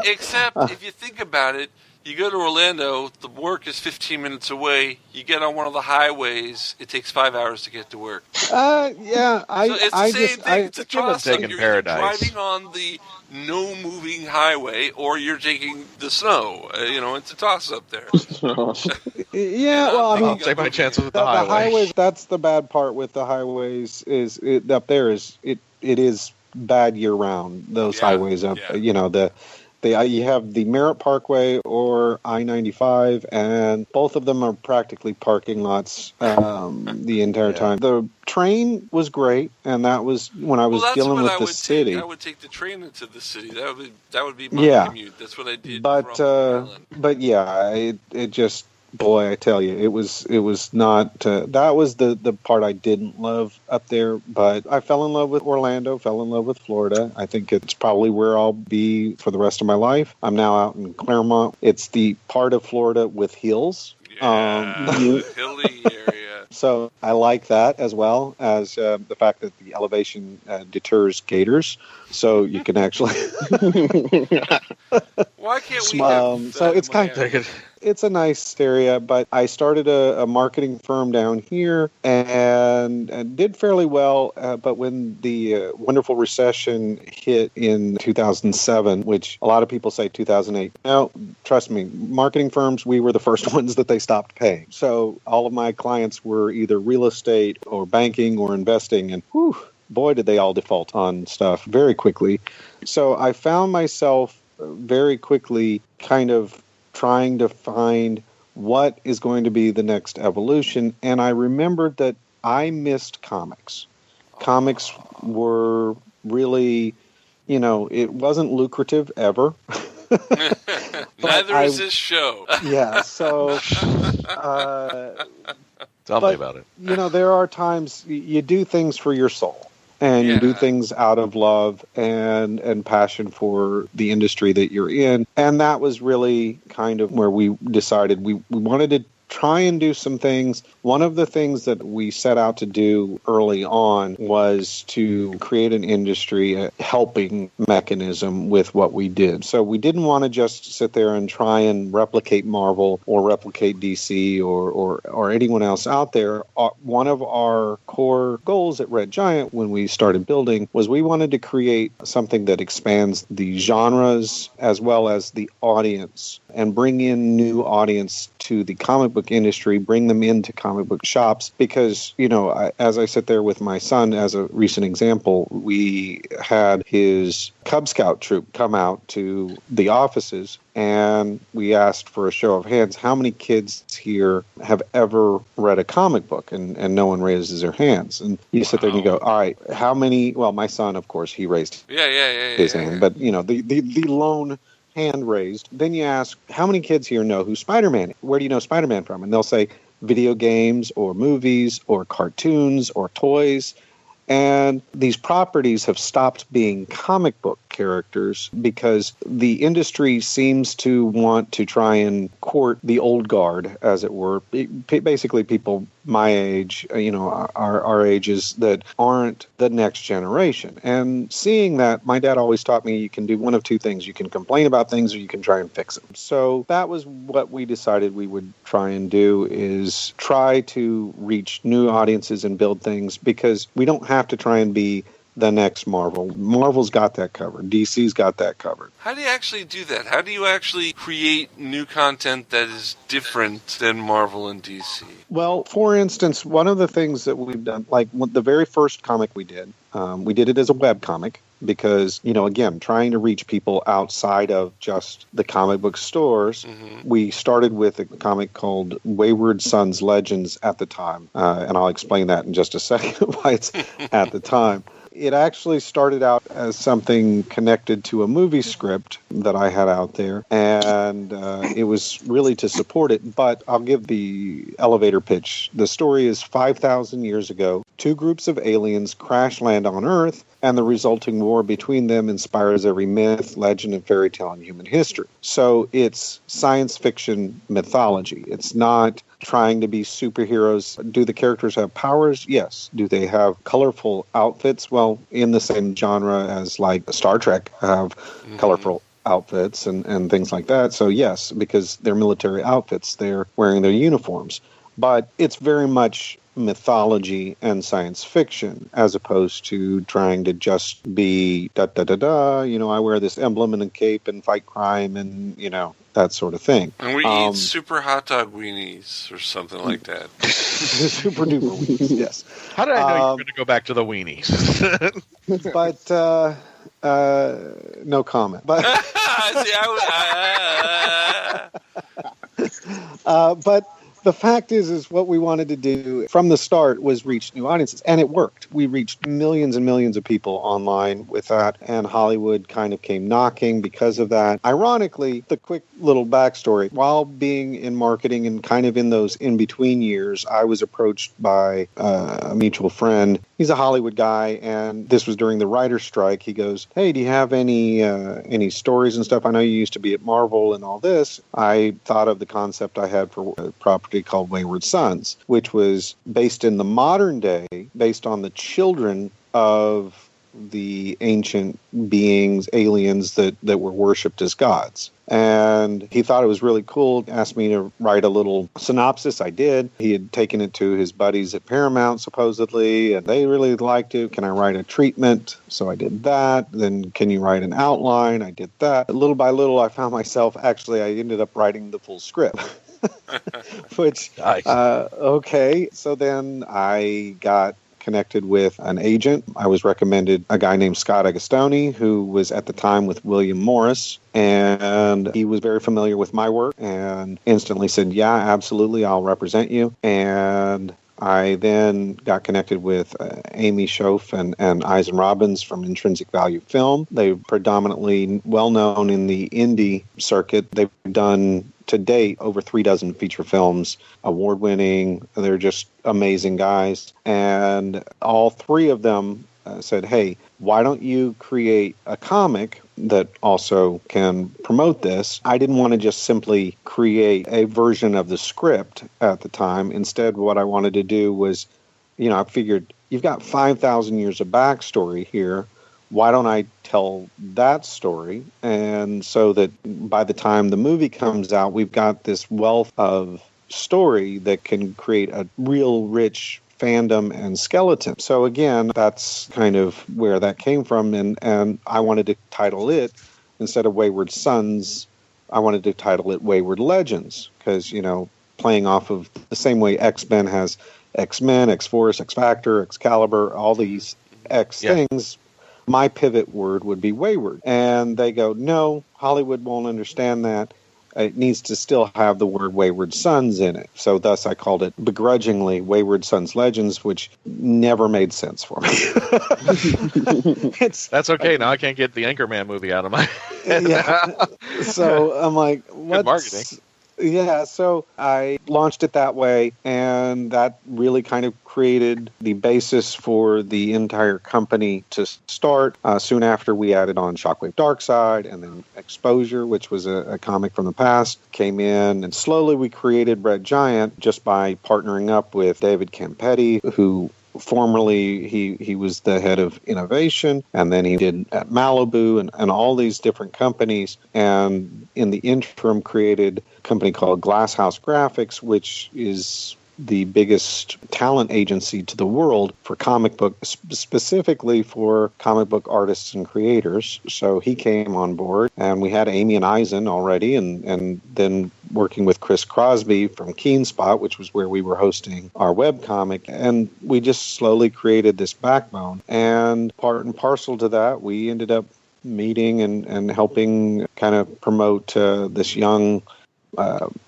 B: Except if you think about it, You go to Orlando, the work is 15 minutes away. You get on one of the highways, it takes 5 hours to get to work.
A: Yeah,
B: So it's the same thing. It's a toss-up.
D: taking
B: You're
D: paradise.
B: either driving on the no-moving highway, or you're taking the snow. It's a toss-up there.
A: Yeah, well, I mean,
D: I'll take my chances with the
A: the
D: highway.
A: highways. That's the bad part with the highways. Up there is it is bad year round. Those highways up, you have the Merritt Parkway or I-95, and both of them are practically parking lots the entire time. The train was great, and that was when I was dealing with the city.
B: I would take the train into the city. That would be my commute. That's what I did.
A: But yeah, it just. Boy, I tell you, it was not. That was the part I didn't love up there. But I fell in love with Orlando, fell in love with Florida. I think it's probably where I'll be for the rest of my life. I'm now out in Claremont. It's the part of Florida with hills.
B: The hilly area.
A: So I like that as well as the fact that the elevation deters gators. So you can actually.
B: Why can't we have
A: so it's kind of. It's a nice area, but I started a marketing firm down here and did fairly well. But when the wonderful recession hit in 2007, which a lot of people say 2008, no, trust me, marketing firms, we were the first ones that they stopped paying. So all of my clients were either real estate or banking or investing, and boy, did they all default on stuff very quickly. So I found myself very quickly kind of trying to find what is going to be the next evolution. And I remembered that I missed comics. Comics were really, it wasn't lucrative ever.
B: Neither is this show.
A: Yeah, so...
D: Tell me about it.
A: There are times you do things for your soul. And you do things out of love and passion for the industry that you're in. And that was really kind of where we decided we wanted to try and do some things. One of the things that we set out to do early on was to create an industry, a helping mechanism with what we did. So we didn't want to just sit there and try and replicate Marvel or replicate DC or anyone else out there. One of our core goals at Red Giant when we started building was we wanted to create something that expands the genres as well as the audience and bring in new audience to the comic book industry, bring them into comic book shops, because, as I sit there with my son, as a recent example, we had his Cub Scout troop come out to the offices, and we asked for a show of hands, how many kids here have ever read a comic book? And no one raises their hands. And you sit there and you go, all right, how many? Well, my son, of course, he raised his hand, but, the lone hand raised. Then you ask, how many kids here know who Spider-Man is? Where do you know Spider-Man from? And they'll say video games or movies or cartoons or toys. And these properties have stopped being comic book characters because the industry seems to want to try and court the old guard, as it were. Basically, people my age, our ages that aren't the next generation. And seeing that, my dad always taught me you can do one of two things. You can complain about things or you can try and fix them. So that was what we decided we would try and do, is try to reach new audiences and build things, because we don't have to try and be the next Marvel. Marvel's got that covered. DC's got that covered.
B: How do you actually do that? How do you actually create new content that is different than Marvel and DC?
A: Well, for instance, one of the things that we've done, like the very first comic we did it as a web comic because, again, trying to reach people outside of just the comic book stores. Mm-hmm. We started with a comic called Wayward Sons Legends at the time, and I'll explain that in just a second why it's at the time. It actually started out as something connected to a movie script that I had out there, and it was really to support it. But I'll give the elevator pitch. The story is 5,000 years ago, two groups of aliens crash land on Earth, and the resulting war between them inspires every myth, legend, and fairy tale in human history. So it's science fiction mythology. It's not trying to be superheroes. Do the characters have powers? Yes. Do they have colorful outfits? Well, in the same genre as like Star Trek have colorful outfits and things like that. So yes, because they're military outfits, they're wearing their uniforms. But it's very much mythology and science fiction as opposed to trying to just be da-da-da-da, I wear this emblem and a cape and fight crime and, that sort of thing.
B: And we eat super hot dog weenies or something like that.
A: Super duper weenies, yes.
D: How did I know you were going to go back to the weenies?
A: But no comment. But but the fact is what we wanted to do from the start was reach new audiences, and it worked. We reached millions and millions of people online with that, and Hollywood kind of came knocking because of that. Ironically, the quick little backstory, while being in marketing and kind of in those in-between years, I was approached by a mutual friend. He's a Hollywood guy, and this was during the writer's strike. He goes, "Hey, do you have any stories and stuff? I know you used to be at Marvel and all this." I thought of the concept I had for a property called Wayward Sons, which was based in the modern day, based on the children of the ancient beings, aliens that were worshipped as gods. And he thought it was really cool, asked me to write a little synopsis. I did. He had taken it to his buddies at Paramount, supposedly, and they really liked it. Can I write a treatment? So I did that. Then can you write an outline? I did that. Little by little, I found myself, I ended up writing the full script. Which,
D: nice.
A: Okay. So then I got connected with an agent. I was recommended a guy named Scott Agostoni, who was at the time with William Morris, and he was very familiar with my work and instantly said, "Yeah, absolutely, I'll represent you." And I then got connected with Amy Schoaf and Eisen Robbins from Intrinsic Value Film. They're predominantly well-known in the indie circuit. They've done to date over 36 feature films, award-winning. They're just amazing guys. And all three of them said, "Hey, why don't you create a comic that also can promote this?" I didn't want to just simply create a version of the script at the time. Instead, what I wanted to do was, I figured you've got 5,000 years of backstory here. Why don't I tell that story? And so that by the time the movie comes out, we've got this wealth of story that can create a real rich fandom and skeleton. So again, that's kind of where that came from. And I wanted to title it, instead of Wayward Sons, I wanted to title it Wayward Legends, because, playing off of the same way X-Men has X-Men, X-Force, X-Factor, Excalibur, all these X things, my pivot word would be wayward. And they go, "No, Hollywood won't understand that. It needs to still have the word Wayward Sons in it." So thus I called it begrudgingly Wayward Sons Legends, which never made sense for me.
D: That's okay. Now I can't get the Anchorman movie out of my head.
A: Yeah. So I'm like,
D: good marketing.
A: Yeah, so I launched it that way, and that really kind of created the basis for the entire company to start. Soon after, we added on Shockwave Darkside, and then Exposure, which was a comic from the past, came in, and slowly we created Red Giant just by partnering up with David Campetti, who formerly he was the head of innovation, and then he did at Malibu and all these different companies, and in the interim created a company called Glasshouse Graphics, which is the biggest talent agency to the world for comic book, specifically for comic book artists and creators. So he came on board, and we had Amy and Eisen already, and then working with Chris Crosby from Keenspot, which was where we were hosting our webcomic. And we just slowly created this backbone. And part and parcel to that, we ended up meeting and helping kind of promote this young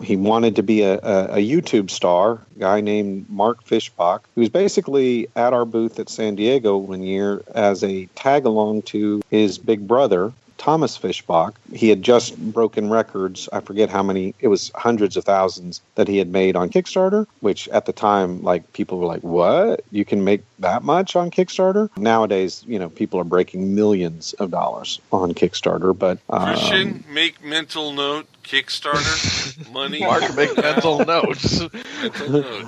A: he wanted to be a YouTube star, a guy named Mark Fishbach, who was basically at our booth at San Diego one year as a tag-along to his big brother, Thomas Fishbach. He had just broken records. I forget how many. It was hundreds of thousands that he had made on Kickstarter, which at the time, people were like, "What? You can make that much on Kickstarter?" Nowadays, people are breaking millions of dollars on Kickstarter. But
B: Christian, make mental note: Kickstarter money.
D: Mark, make mental notes.
B: Mental note.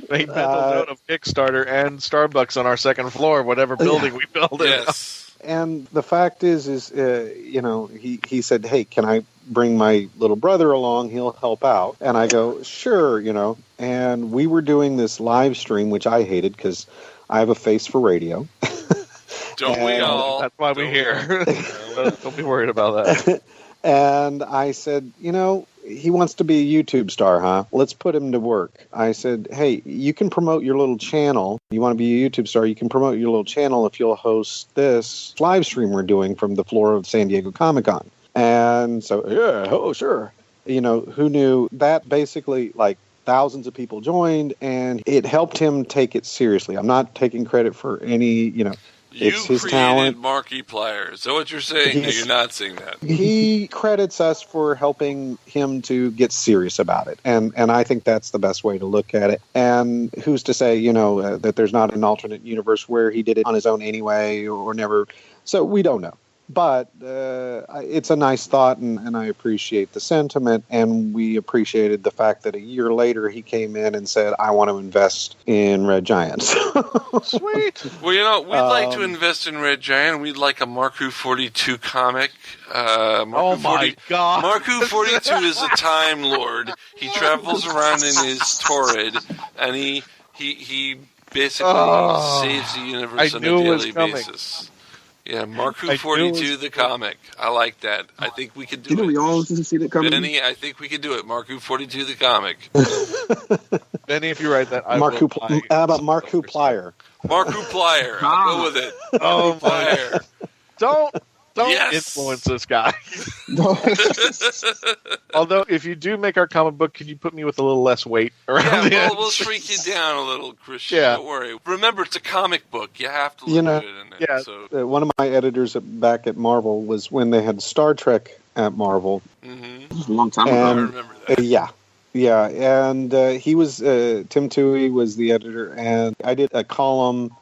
D: Make mental note of Kickstarter and Starbucks on our second floor, whatever building we build in.
B: Yes.
A: And the fact is he said, hey, can I bring my little brother along? He'll help out. And I go, sure, And we were doing this live stream, which I hated because I have a face for radio.
B: Don't we all?
D: That's why we're here. Don't be worried about that.
A: And I said, he wants to be a YouTube star, huh? Let's put him to work. I said, hey, you can promote your little channel. You want to be a YouTube star, you can promote your little channel if you'll host this live stream we're doing from the floor of San Diego Comic-Con. And so, yeah, oh, sure. Who knew that basically, thousands of people joined, and it helped him take it seriously. I'm not taking credit for any, it's his talent.
B: Markiplier. Is that what you're saying? No, you're not saying that.
A: He credits us for helping him to get serious about it. And I think that's the best way to look at it. And who's to say, that there's not an alternate universe where he did it on his own anyway or never. So we don't know. But it's a nice thought, and I appreciate the sentiment, and we appreciated the fact that a year later he came in and said, I want to invest in Red Giant.
D: Sweet.
B: Well, we'd like to invest in Red Giant. We'd like a MarkWHO42 comic.
D: Oh, my God.
B: MarkWHO42 is a Time Lord. He travels around in his Torrid, and he basically saves the universe on a daily basis. Yeah, MarkWHO42 the comic. I like that. I think we could do it.
G: Didn't we all see that coming?
B: Benny, I think we could do it. MarkWHO42 the comic.
D: Benny, if you write that,
A: how about MarkWHOplier?
B: MarkWHOplier. I'll go with it.
D: Oh, my. Don't
B: Yes.
D: influence this guy. Although, if you do make our comic book, can you put me with a little less weight around the edge?
B: We'll shrink you down a little, Christian.
D: Yeah.
B: Don't worry. Remember, it's a comic book. You have to look at it in it.
D: Yeah.
B: So.
A: One of my editors back at Marvel was when they had Star Trek at Marvel.
B: Mm-hmm.
G: It was a long time ago.
B: I remember that.
A: Yeah, and he was Tim Toohey was the editor, and I did a column,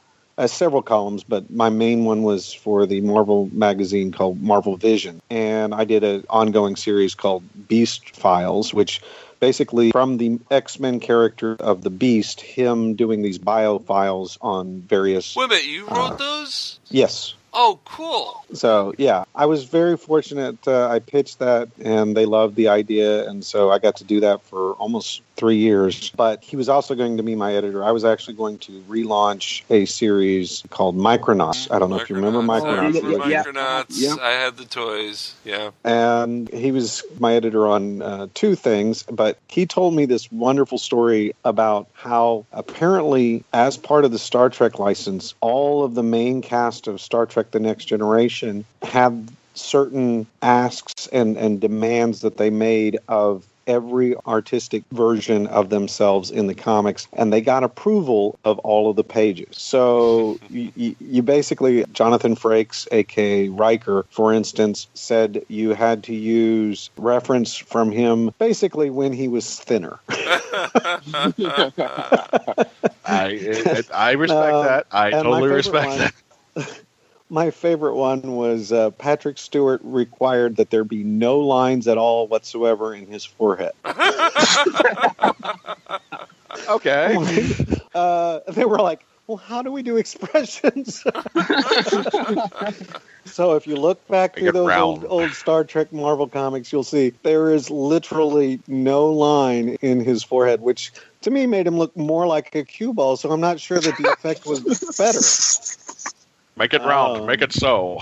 A: several columns, but my main one was for the Marvel magazine called Marvel Vision, and I did an ongoing series called Beast Files, which basically from the X-Men character of the Beast, him doing these bio files on various.
B: Wait a minute, you wrote those?
A: Yes.
B: Oh, cool.
A: So, yeah, I was very fortunate. I pitched that, and they loved the idea, and so I got to do that for almost 3 years. But he was also going to be my editor. I was actually going to relaunch a series called Micronauts. I don't know if you remember Micronauts.
B: Micronauts.
G: Yeah.
B: I had the toys. Yeah.
A: And he was my editor on two things, but he told me this wonderful story about how apparently, as part of the Star Trek license, all of the main cast of Star Trek The Next Generation had certain asks and demands that they made of every artistic version of themselves in the comics, and they got approval of all of the pages. So you basically, Jonathan Frakes, a.k.a. Riker, for instance, said you had to use reference from him basically when he was thinner.
D: I respect that. I totally respect that.
A: My favorite one was Patrick Stewart required that there be no lines at all whatsoever in his forehead.
D: Okay.
A: They were like, well, how do we do expressions? So if you look back through those old Star Trek Marvel comics, you'll see there is literally no line in his forehead, which to me made him look more like a cue ball, so I'm not sure that the effect was better.
D: Make it round. Make it so.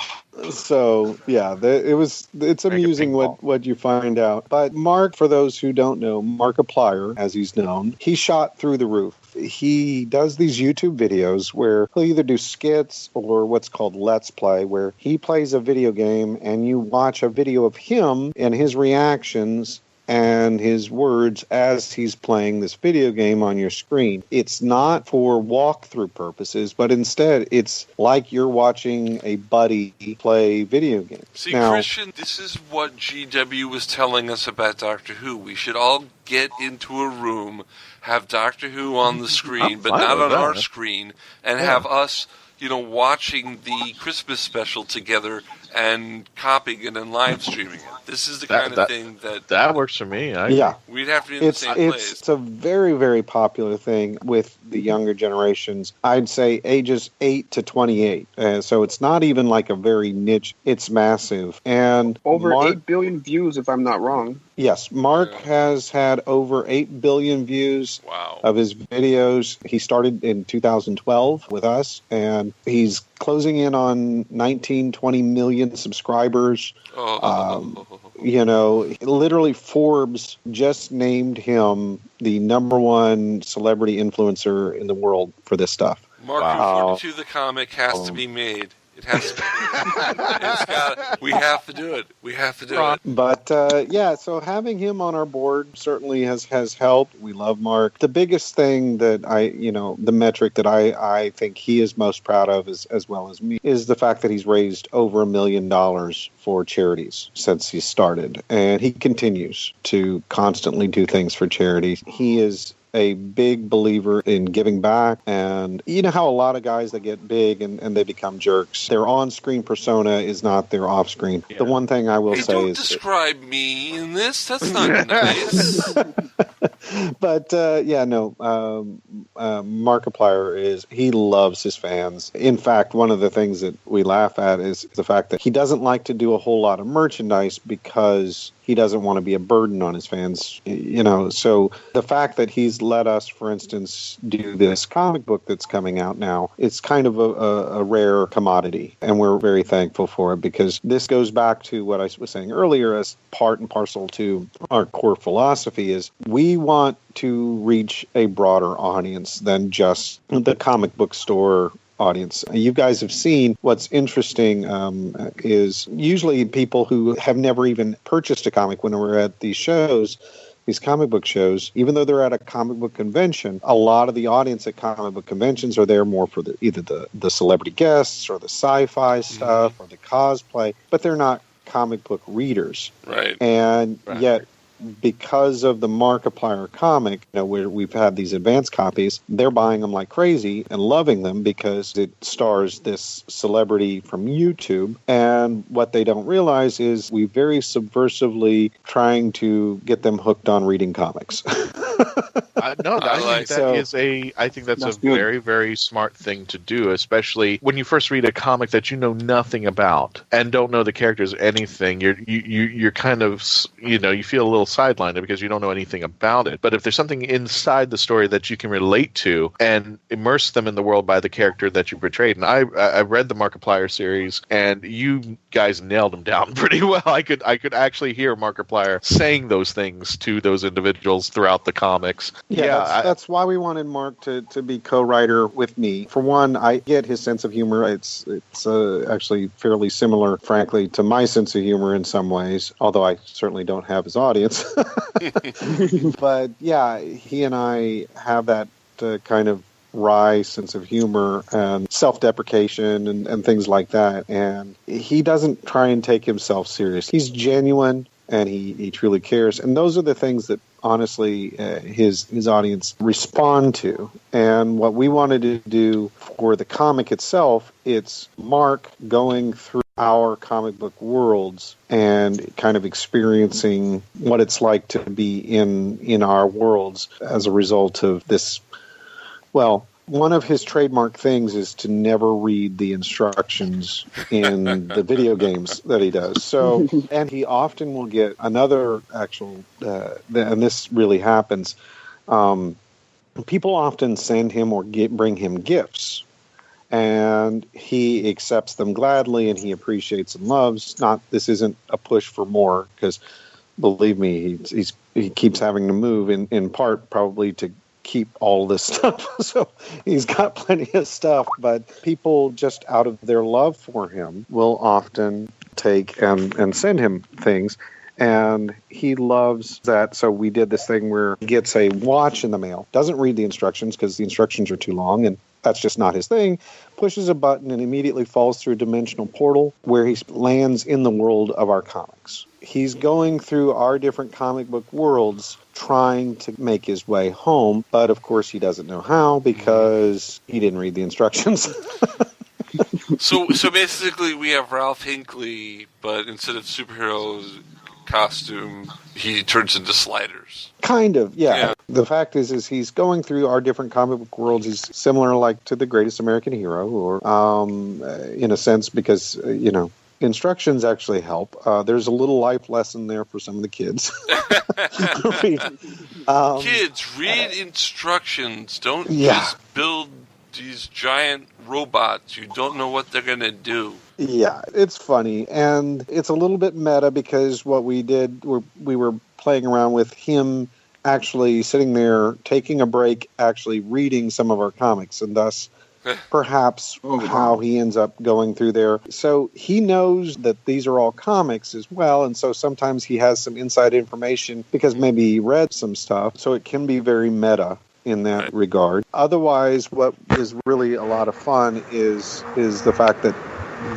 A: So, yeah, it's amusing what you find out. But Mark, for those who don't know, Markiplier, as he's known, he shot through the roof. He does these YouTube videos where he'll either do skits or what's called Let's Play, where he plays a video game and you watch a video of him and his reactions and his words as he's playing this video game on your screen. It's not for walkthrough purposes, but instead it's like you're watching a buddy play video games.
B: See, now, Christian, this is what GW was telling us about Doctor Who. We should all get into a room, have Doctor Who on the screen, but not on our screen, and have us, watching the Christmas special together and copying it and live streaming it. This is the kind of thing
D: that works for me.
B: We'd have to be in the same place.
A: It's a very, very popular thing with the younger generations. I'd say ages 8 to 28. So it's not even like a very niche. It's massive. And
G: over 8 billion views, if I'm not wrong.
A: Yes, Mark has had over 8 billion views of his videos. He started in 2012 with us, and he's closing in on 19, 20 million subscribers. Literally Forbes just named him the #1 celebrity influencer in the world for this stuff.
B: MarkWHO42 the comic has to be made. It has to be. We have to do it. We have to do it.
A: But so having him on our board certainly has helped. We love Mark. The biggest thing that the metric that I think he is most proud of, as well as me, is the fact that he's raised over $1 million for charities since he started. And he continues to constantly do things for charity. He is a big believer in giving back. And you know how a lot of guys that get big and they become jerks, their on-screen persona is not their off-screen. Yeah. The one thing I will say
B: don't
A: is...
B: describe me in this. That's not nice.
A: But, Markiplier he loves his fans. In fact, one of the things that we laugh at is the fact that he doesn't like to do a whole lot of merchandise because he doesn't want to be a burden on his fans, So the fact that he's let us, for instance, do this comic book that's coming out now, it's kind of a rare commodity, and we're very thankful for it, because this goes back to what I was saying earlier as part and parcel to our core philosophy is we want to reach a broader audience than just the comic book store audience. You guys have seen what's interesting is usually people who have never even purchased a comic when we're at these shows, these comic book shows, even though they're at a comic book convention, a lot of the audience at comic book conventions are there more for either the celebrity guests or the sci-fi stuff or the cosplay, but they're not comic book readers.
B: Right.
A: And yet, because of the Markiplier comic, where we've had these advanced copies, they're buying them like crazy and loving them because it stars this celebrity from YouTube. And what they don't realize is we very subversively trying to get them hooked on reading comics.
D: I think that's a very, very smart thing to do, especially when you first read a comic that you know nothing about and don't know the characters or anything. You're kind of, you feel a little sidelined because you don't know anything about it. But if there's something inside the story that you can relate to and immerse them in the world by the character that you portrayed, and I read the Markiplier series, and you guys nailed them down pretty well. I could actually hear Markiplier saying those things to those individuals throughout the comics.
A: That's why we wanted Mark to be co-writer with me. For one, I get his sense of humor. It's actually fairly similar, frankly, to my sense of humor in some ways, although I certainly don't have his audience. But yeah, he and I have that kind of wry sense of humor and self-deprecation and things like that. And he doesn't try and take himself serious. He's genuine and he truly cares. And those are the things that honestly his audience respond to. And what we wanted to do for the comic itself, it's Mark going through our comic book worlds and kind of experiencing what it's like to be in our worlds as a result of this. Well, one of his trademark things is to never read the instructions in the video games that he does. So, and he often will get another actual, and this really happens, people often send him or bring him gifts. And he accepts them gladly, and he appreciates and loves. This isn't a push for more, because believe me, he keeps having to move in part probably to keep all this stuff. So he's got plenty of stuff, but people just out of their love for him will often take and send him things. And he loves that. So we did this thing where he gets a watch in the mail, doesn't read the instructions because the instructions are too long, and that's just not his thing, pushes a button and immediately falls through a dimensional portal where he lands in the world of our comics. He's going through our different comic book worlds trying to make his way home, but of course he doesn't know how because he didn't read the instructions.
B: So basically, we have Ralph Hinckley, but instead of superhero costume, he turns into sliders.
A: Kind of, yeah. The fact is he's going through our different comic book worlds. He's similar, like, to the Greatest American Hero, or in a sense, because instructions actually help. There's a little life lesson there for some of the kids.
B: Kids, read instructions. Don't just build these giant robots. You don't know what they're going to do.
A: Yeah, it's funny. And it's a little bit meta because what we did, we were playing around with him actually sitting there, taking a break, actually reading some of our comics, and thus perhaps how he ends up going through there. So he knows that these are all comics as well, and so sometimes he has some inside information because maybe he read some stuff, so it can be very meta in that regard. Otherwise, what is really a lot of fun is the fact that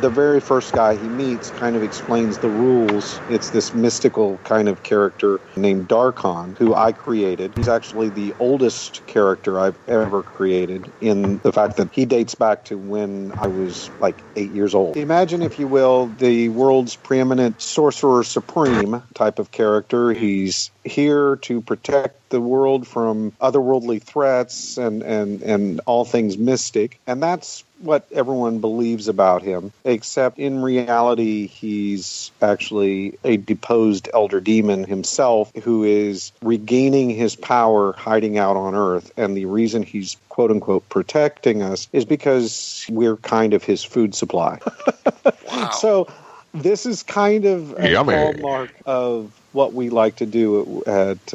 A: the very first guy he meets kind of explains the rules. It's this mystical kind of character named Darkon, who I created. He's actually the oldest character I've ever created, in the fact that he dates back to when I was like 8 years old. Imagine, if you will, the world's preeminent sorcerer supreme type of character. He's here to protect the world from otherworldly threats and all things mystic. And that's what everyone believes about him, except in reality, he's actually a deposed elder demon himself who is regaining his power hiding out on Earth. And the reason he's quote-unquote protecting us is because we're kind of his food supply.
B: Wow.
A: So this is kind of a hallmark of what we like to do at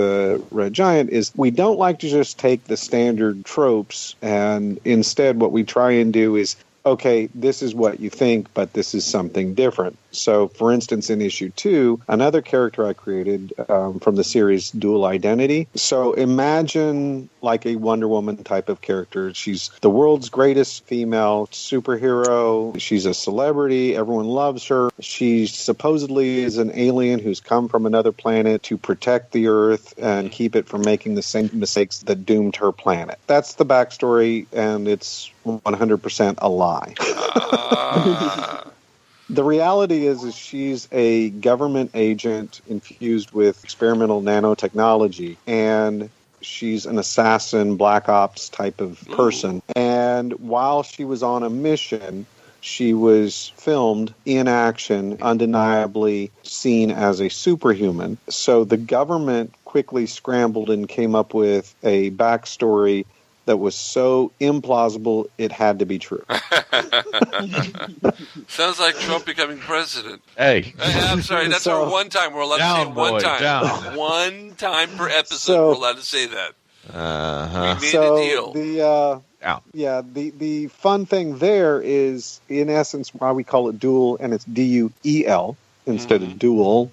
A: Red Giant. Is we don't like to just take the standard tropes, and instead what we try and do is, okay, this is what you think, but this is something different. So, for instance, in issue 2, another character I created from the series Dual Identity. So imagine like a Wonder Woman type of character. She's the world's greatest female superhero. She's a celebrity. Everyone loves her. She supposedly is an alien who's come from another planet to protect the Earth and keep it from making the same mistakes that doomed her planet. That's the backstory, and it's 100% a lie. The reality is she's a government agent infused with experimental nanotechnology, and she's an assassin, black ops type of person. And while she was on a mission, she was filmed in action, undeniably seen as a superhuman. So the government quickly scrambled and came up with a backstory that was so implausible it had to be true.
B: Sounds like Trump becoming president.
D: Hey.
B: I'm sorry, that's our one time. We're allowed to say it one time.
D: Down.
B: One time per episode, we're allowed to say that.
D: Uh-huh.
B: We made a deal.
A: The fun thing there is, in essence, why we call it dual, and it's DUEL instead of dual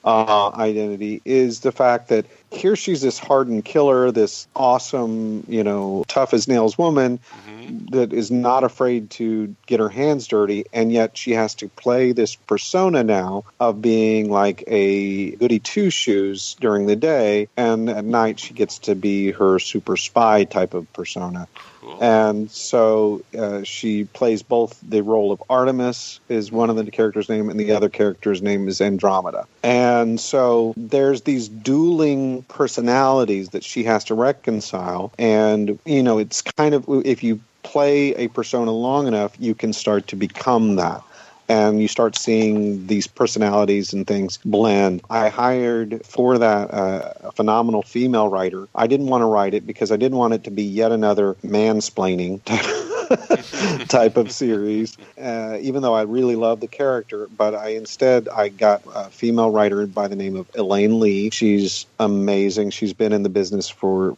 A: identity, is the fact that here she's this hardened killer, this awesome, tough as nails woman that is not afraid to get her hands dirty, and yet she has to play this persona now of being like a goody two-shoes during the day, and at night she gets to be her super spy type of persona. Cool. And so she plays both the role of Artemis, is one of the characters' name, and the other character's name is Andromeda. And so there's these dueling personalities that she has to reconcile. And, it's kind of, if you play a persona long enough, you can start to become that. And you start seeing these personalities and things blend. I hired for that a phenomenal female writer. I didn't want to write it because I didn't want it to be yet another mansplaining type of series, even though I really love the character. But I got a female writer by the name of Elaine Lee. She's amazing. She's been in the business for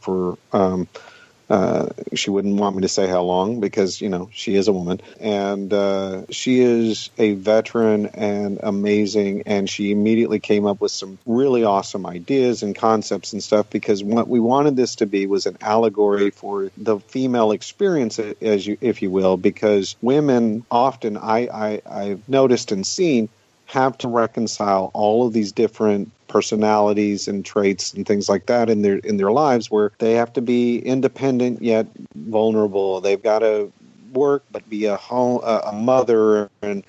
A: she wouldn't want me to say how long because, she is a woman. And she is a veteran and amazing. And she immediately came up with some really awesome ideas and concepts and stuff, because what we wanted this to be was an allegory for the female experience, if you will, because women often, I've noticed and seen, have to reconcile all of these different personalities and traits and things like that in their lives, where they have to be independent yet vulnerable. They've got to work, but be a home, a mother, and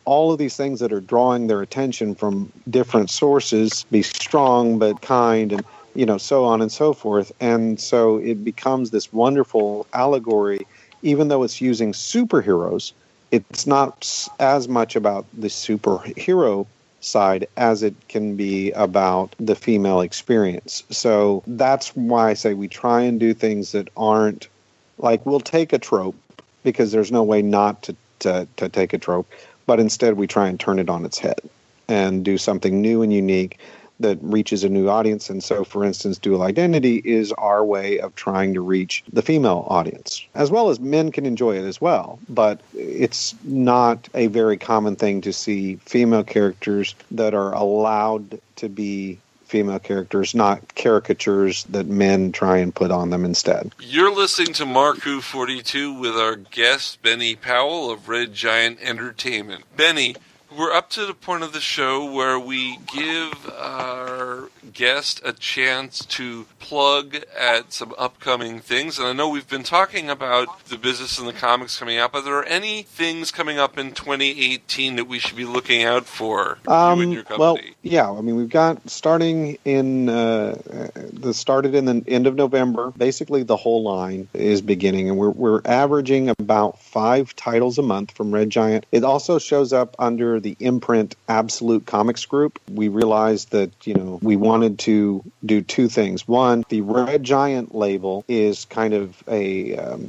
A: all of these things that are drawing their attention from different sources, be strong but kind, and so on and so forth. And so it becomes this wonderful allegory. Even though it's using superheroes, it's not as much about the superhero side as it can be about the female experience. So that's why I say we try and do things that aren't like, we'll take a trope because there's no way not to take a trope, but instead we try and turn it on its head and do something new and unique that reaches a new audience. And so, for instance, Dual Identity is our way of trying to reach the female audience, as well as men can enjoy it as well. But it's not a very common thing to see female characters that are allowed to be female characters, not caricatures that men try and put on them instead.
B: You're listening to MarkWHO42 with our guest, Benny Powell of Red Giant Entertainment. Benny, we're up to the point of the show where we give our guest a chance to plug at some upcoming things. And I know we've been talking about the business and the comics coming out, but are there any things coming up in 2018 that we should be looking out for, you and your company?
A: Well, yeah, I mean, we've got started in the end of November. Basically, the whole line is beginning, and we're averaging about 5 titles a month from Red Giant. It also shows up under the imprint Absolute Comics Group. We realized that, we wanted to do 2 things. One, the Red Giant label is kind of a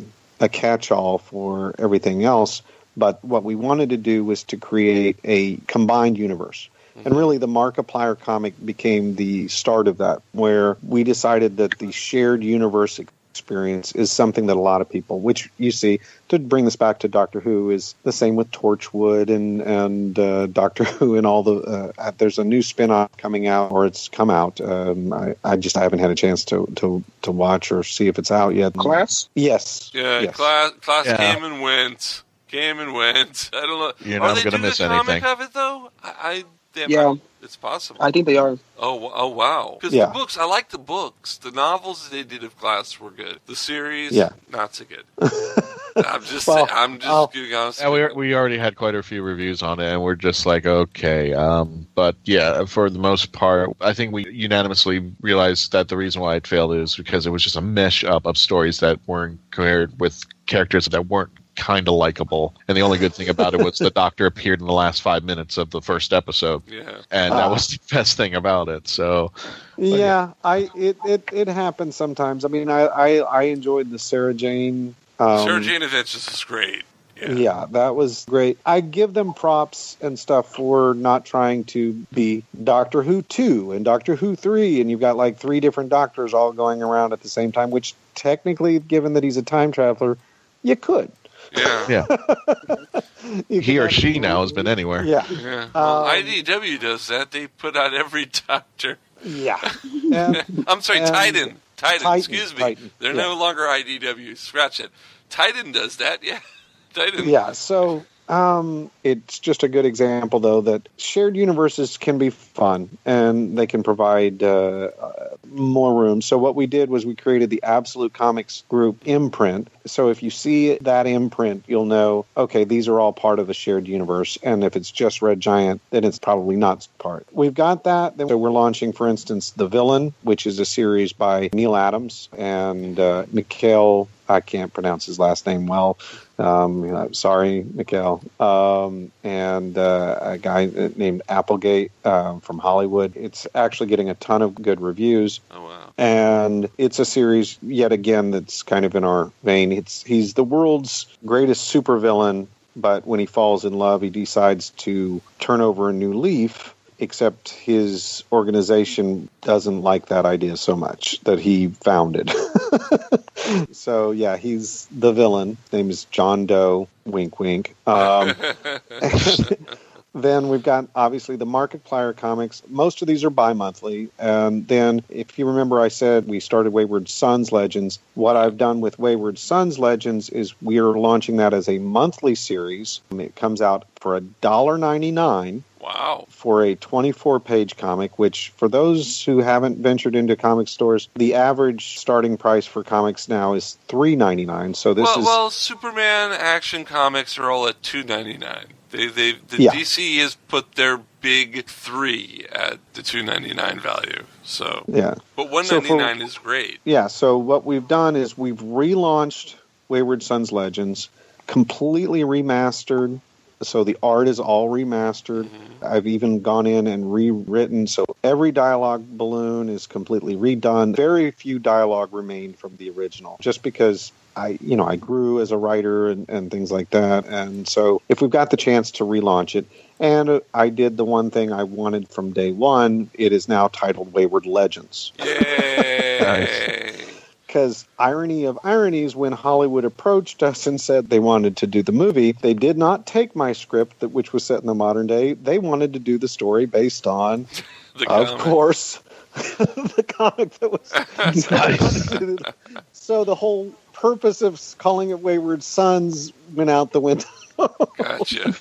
A: catch-all for everything else, but what we wanted to do was to create a combined universe. And really, the Markiplier comic became the start of that, where we decided that the shared universe experience is something that a lot of people, which you see, to bring this back to Doctor Who, is the same with Torchwood and Doctor Who and all the. There's a new spin-off coming out, or it's come out. I haven't had a chance to watch or see if it's out yet.
G: Class?
A: Yes.
B: Yeah,
A: yes.
B: Class came and went. I don't know.
D: You're not going to miss anything.
B: Of it though?
G: Yeah.
B: It's possible.
G: I think they are.
B: Oh wow. Because the books, I like the books. The novels they did of Class were good. The series, not so good. I'm just getting honest.
D: Yeah, we already had quite a few reviews on it, and we're just like, okay. But yeah, for the most part, I think we unanimously realized that the reason why it failed is because it was just a mesh up of stories that weren't coherent with characters that weren't kind of likable, and the only good thing about it was the Doctor appeared in the last 5 minutes of the first episode, and that was the best thing about it. So, it happens sometimes. I mean, I enjoyed the Sarah Jane.
B: Sarah Jane Adventures is great.
A: Yeah, that was great. I give them props and stuff for not trying to be Doctor Who 2 and Doctor Who 3, and you've got like 3 different doctors all going around at the same time, which technically, given that he's a time traveler, you could.
B: Yeah.
D: He or she now has been anywhere.
B: Yeah. Well, IDW does that. They put out every Doctor.
A: Yeah.
B: I'm sorry, Titan. Excuse me.
A: Titan.
B: They're no longer IDW. Scratch it. Titan does that. Yeah. Titan.
A: Yeah. So it's just a good example, though, that shared universes can be fun and they can provide more room. So what we did was we created the Absolute Comics Group imprint. So if you see that imprint, you'll know, okay, these are all part of a shared universe. And if it's just Red Giant, then it's probably not part. We've got that. Then we're launching, for instance, The Villain, which is a series by Neil Adams and Mikhail. I can't pronounce his last name well. Sorry, Mikhail. And a guy named Applegate from Hollywood. It's actually getting a ton of good reviews.
B: Oh, wow.
A: And it's a series, yet again, that's kind of in our vein. He's the world's greatest supervillain, but when he falls in love, he decides to turn over a new leaf, except his organization doesn't like that idea so much that he founded. So, yeah, he's the villain. His name is John Doe, wink, wink. Then we've got, obviously, the Markiplier comics. Most of these are bi-monthly. And then, if you remember, I said we started Wayward Sons Legends. What I've done with Wayward Sons Legends is we are launching that as a monthly series. It comes out for $1.99.
B: Wow.
A: For a 24-page comic, which for those who haven't ventured into comic stores, the average starting price for comics now is $3.99. So this is...
B: Well, Superman Action Comics are all at $2.99. The
A: Yeah.
B: DC has put their big 3 at the $2.99 value. So
A: Yeah.
B: But $1.99 is great.
A: Yeah, so what we've done is we've relaunched Wayward Sons Legends, completely remastered. So the art is all remastered. Mm-hmm. I've even gone in and rewritten. So every dialogue balloon is completely redone. Very few dialogue remain from the original, just because I grew as a writer and things like that. And so if we've got the chance to relaunch it, and I did the one thing I wanted from day one, it is now titled Wayward Legends.
B: Yay!
A: Because irony of ironies, when Hollywood approached us and said they wanted to do the movie, they did not take my script, which was set in the modern day. They wanted to do the story based on, of course, the comic that was nice. So the whole purpose of calling it Wayward Sons went out the window.
B: Gotcha.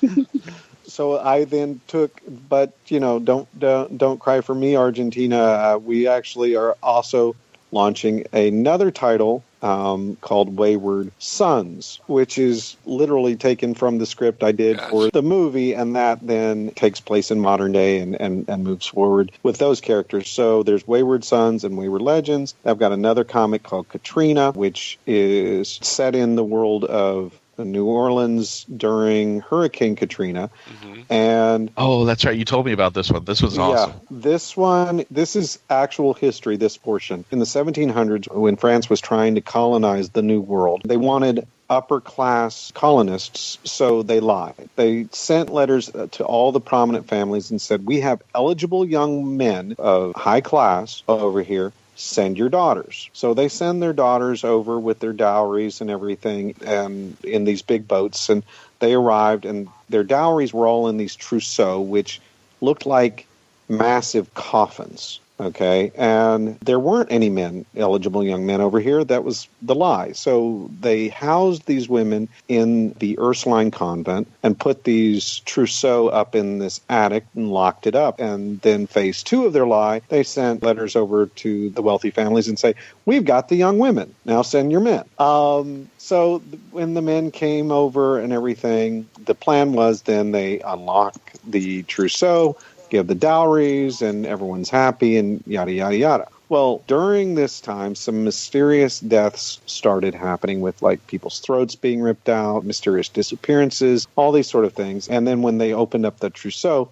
A: So I then took, but don't cry for me, Argentina. We actually are also launching another title called Wayward Sons, which is literally taken from the script I did for the movie, and that then takes place in modern day and moves forward with those characters. So there's Wayward Sons and Wayward Legends. I've got another comic called Katrina, which is set in the world of New Orleans during Hurricane Katrina. Mm-hmm. And
D: oh, that's right. You told me about this one. This was awesome.
A: Yeah, this is actual history, this portion. In the 1700s, when France was trying to colonize the New World, they wanted upper-class colonists, so they lied. They sent letters to all the prominent families and said, we have eligible young men of high class over here. Send your daughters. So they send their daughters over with their dowries and everything, and in these big boats, and they arrived, and their dowries were all in these trousseaux, which looked like massive coffins. Okay, and there weren't any eligible young men over here. That was the lie. So they housed these women in the Ursuline convent and put these trousseaux up in this attic and locked it up. And then phase 2 of their lie, they sent letters over to the wealthy families and say, we've got the young women. Now send your men. So when the men came over and everything, the plan was then they unlock the trousseau, give the dowries, and everyone's happy, and yada, yada, yada. Well, during this time, some mysterious deaths started happening with, like, people's throats being ripped out, mysterious disappearances, all these sort of things. And then when they opened up the trousseau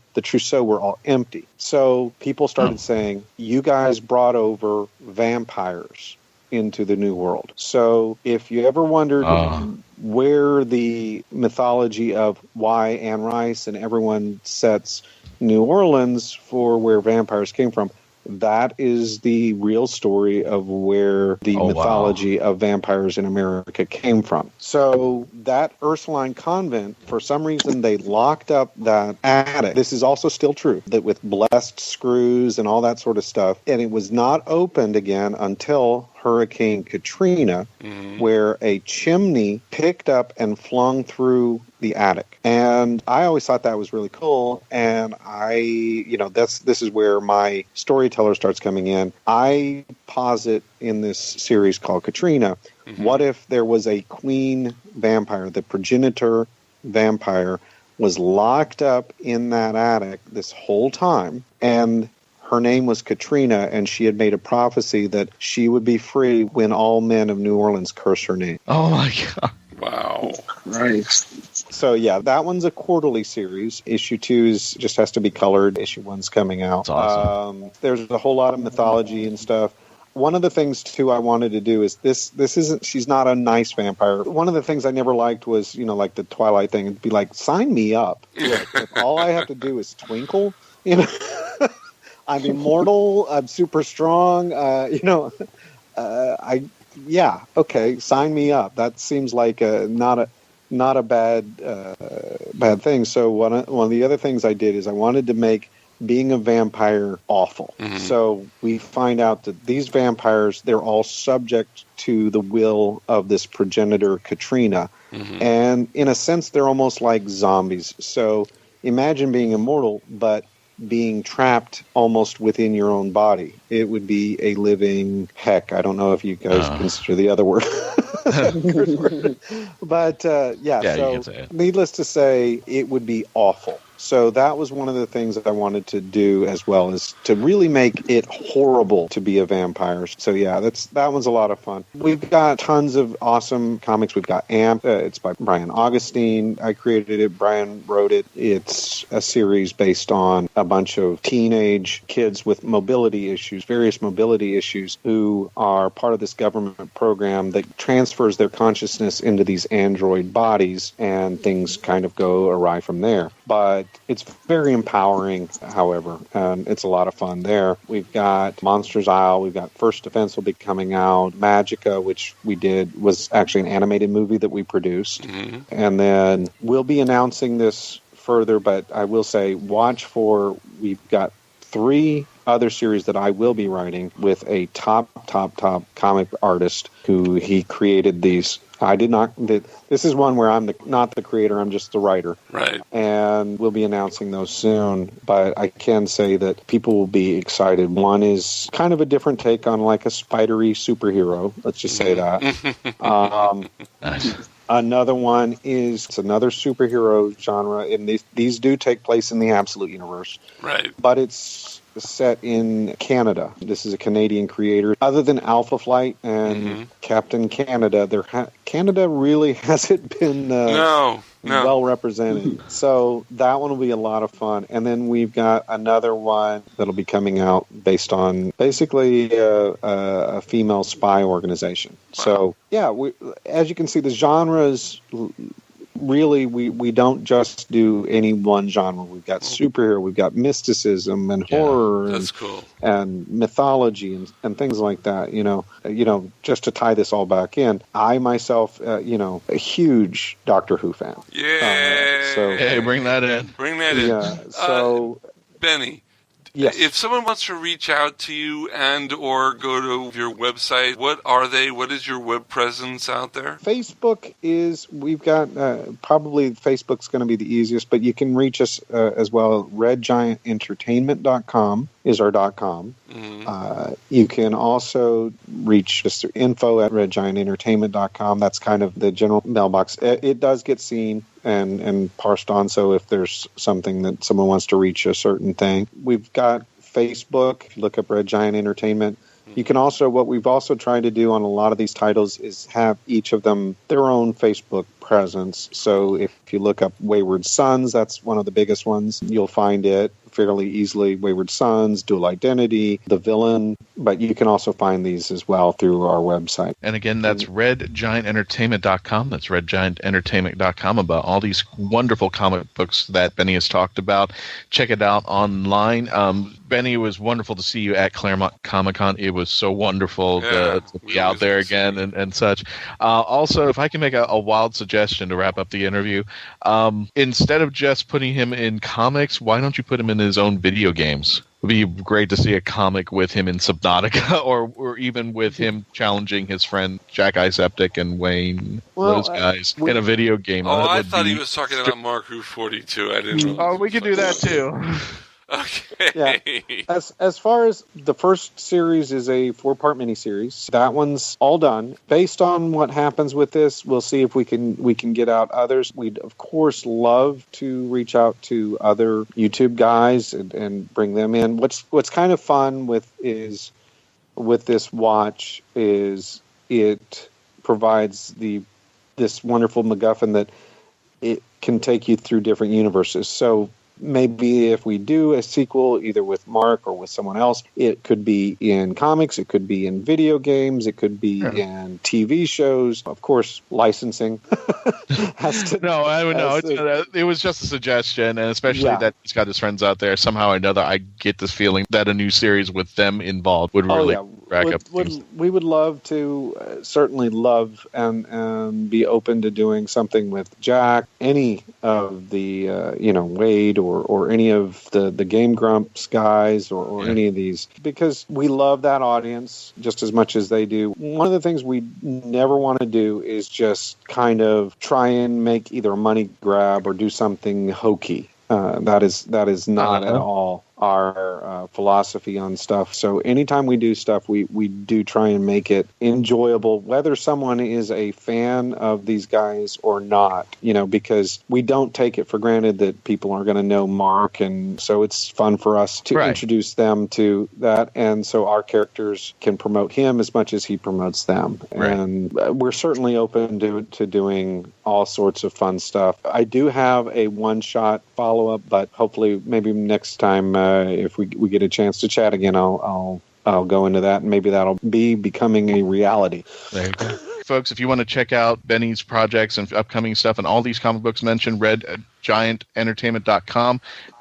A: were all empty. So people started saying, you guys brought over vampires into the New World. So if you ever wondered where the mythology of why Anne Rice and everyone sets New Orleans for where vampires came from, that is the real story of where the mythology of vampires in America came from. So that Ursuline convent, for some reason, they locked up that attic. This is also still true, that with blessed screws and all that sort of stuff. And it was not opened again until Hurricane Katrina, where a chimney picked up and flung through the attic. And I always thought that was really cool. And this is where my storyteller starts coming in. I posit in this series called Katrina, what if there was a queen vampire, the progenitor vampire, was locked up in that attic this whole time, and her name was Katrina, and she had made a prophecy that she would be free when all men of New Orleans curse her name.
D: Oh, my God.
B: Wow.
G: Right.
A: So, yeah, that one's a quarterly series. Issue 2 just has to be colored. Issue 1's coming out.
D: That's awesome.
A: There's a whole lot of mythology and stuff. One of the things, too, I wanted to do is this isn't, she's not a nice vampire. One of the things I never liked was, like the Twilight thing. It'd be like, sign me up. If all I have to do is twinkle, I'm immortal. I'm super strong. Okay, sign me up. That seems like not a bad thing. So one of the other things I did is I wanted to make being a vampire awful. So we find out that these vampires, they're all subject to the will of this progenitor Katrina, and in a sense, they're almost like zombies. So imagine being immortal, but being trapped almost within your own body. It would be a living heck. I don't know if you guys consider the other word. But so needless to say, it would be awful. So that was one of the things that I wanted to do, as well as to really make it horrible to be a vampire. So yeah, that one's a lot of fun. We've got tons of awesome comics. We've got Amp. It's by Brian Augustine. I created it. Brian wrote it. It's a series based on a bunch of teenage kids with mobility issues, various mobility issues, who are part of this government program that transfers their consciousness into these android bodies, and things kind of go awry from there. But it's very empowering, however, and it's a lot of fun there. We've got Monsters Isle. We've got First Defense will be coming out. Magica, which was actually an animated movie that we produced. Mm-hmm. And then we'll be announcing this further, but I will say we've got 3 other series that I will be writing with a top comic artist who he created these. This is one where I'm not the creator, I'm just the writer.
B: Right.
A: And we'll be announcing those soon, but I can say that people will be excited. One is kind of a different take on like a spidery superhero. Let's just say that.
E: Nice.
A: Another one it's another superhero genre, and these do take place in the Absolute Universe.
B: Right.
A: But it's set in Canada. This is a Canadian creator. Other than Alpha Flight and Captain Canada, Canada really hasn't been well represented. So that one will be a lot of fun. And then we've got another one that'll be coming out based on basically a female spy organization. Wow. So yeah, as you can see, the genres. Really, we don't just do any one genre. We've got superhero, we've got mysticism and horror,
B: that's cool,
A: and mythology and things like that. You know, just to tie this all back in, I myself, a huge Doctor Who fan.
B: Yeah.
E: Hey, bring that in.
A: Yeah. So,
B: Benny.
A: Yes.
B: If someone wants to reach out to you and or go to your website, what are they? What is your web presence out there?
A: Facebook we've got, probably Facebook's going to be the easiest, but you can reach us as well. RedGiantEntertainment.com is our .com. Mm-hmm. You can also reach us through info@RedGiantEntertainment.com. That's kind of the general mailbox. It does get seen and parsed on, so if there's something that someone wants to reach a certain thing. We've got Facebook. If you look up Red Giant Entertainment. You can also, what we've also tried to do on a lot of these titles is have each of them their own Facebook presence. So if you look up Wayward Sons, that's one of the biggest ones. You'll find it fairly easily. Wayward Sons, Dual Identity, The Villain. But you can also find these as well through our website.
D: And again, that's redgiantentertainment.com. That's redgiantentertainment.com about all these wonderful comic books that Benny has talked about. Check it out online. Benny, it was wonderful to see you at Claremont Comic-Con. It was so wonderful to be out there again and such. Also, if I can make a wild suggestion to wrap up the interview, instead of just putting him in comics, why don't you put him in his own video games? It would be great to see a comic with him in Subnautica or even with him challenging his friend Jack Iseptic and Wayne, those guys, in a video game.
B: I thought he was talking about MarkWHO42. I didn't know.
D: Oh, we could do that too.
B: Okay.
A: Yeah. As far as the first series is a 4-part miniseries, that one's all done. Based on what happens with this, we'll see if we can get out others. We'd of course love to reach out to other YouTube guys and bring them in. What's kind of fun with this watch is it provides this wonderful MacGuffin that it can take you through different universes. So maybe if we do a sequel, either with Mark or with someone else, it could be in comics, it could be in video games, it could be in TV shows. Of course, licensing has to...
D: No, I would know. It was just a suggestion, and especially that he's got his friends out there. Somehow or another, I get this feeling that a new series with them involved would really rack up things. We
A: would love to, certainly love and be open to doing something with Jack, any of the, Wade or any of the Game Grumps guys or any of these, because we love that audience just as much as they do. One of the things we never want to do is just kind of try and make either a money grab or do something hokey. That is not at all our philosophy on stuff. So anytime we do stuff, we do try and make it enjoyable, whether someone is a fan of these guys or not, because we don't take it for granted that people are going to know Mark. And so it's fun for us to introduce them to that. And so our characters can promote him as much as he promotes them. Right. And we're certainly open to doing all sorts of fun stuff. I do have a one-shot follow-up, but hopefully maybe next time if we get a chance to chat again, I'll go into that, and maybe that'll be becoming a reality.
H: There you go. Folks, if you want to check out Benny's projects and upcoming stuff and all these comic books mentioned, read at giantentertainment.com.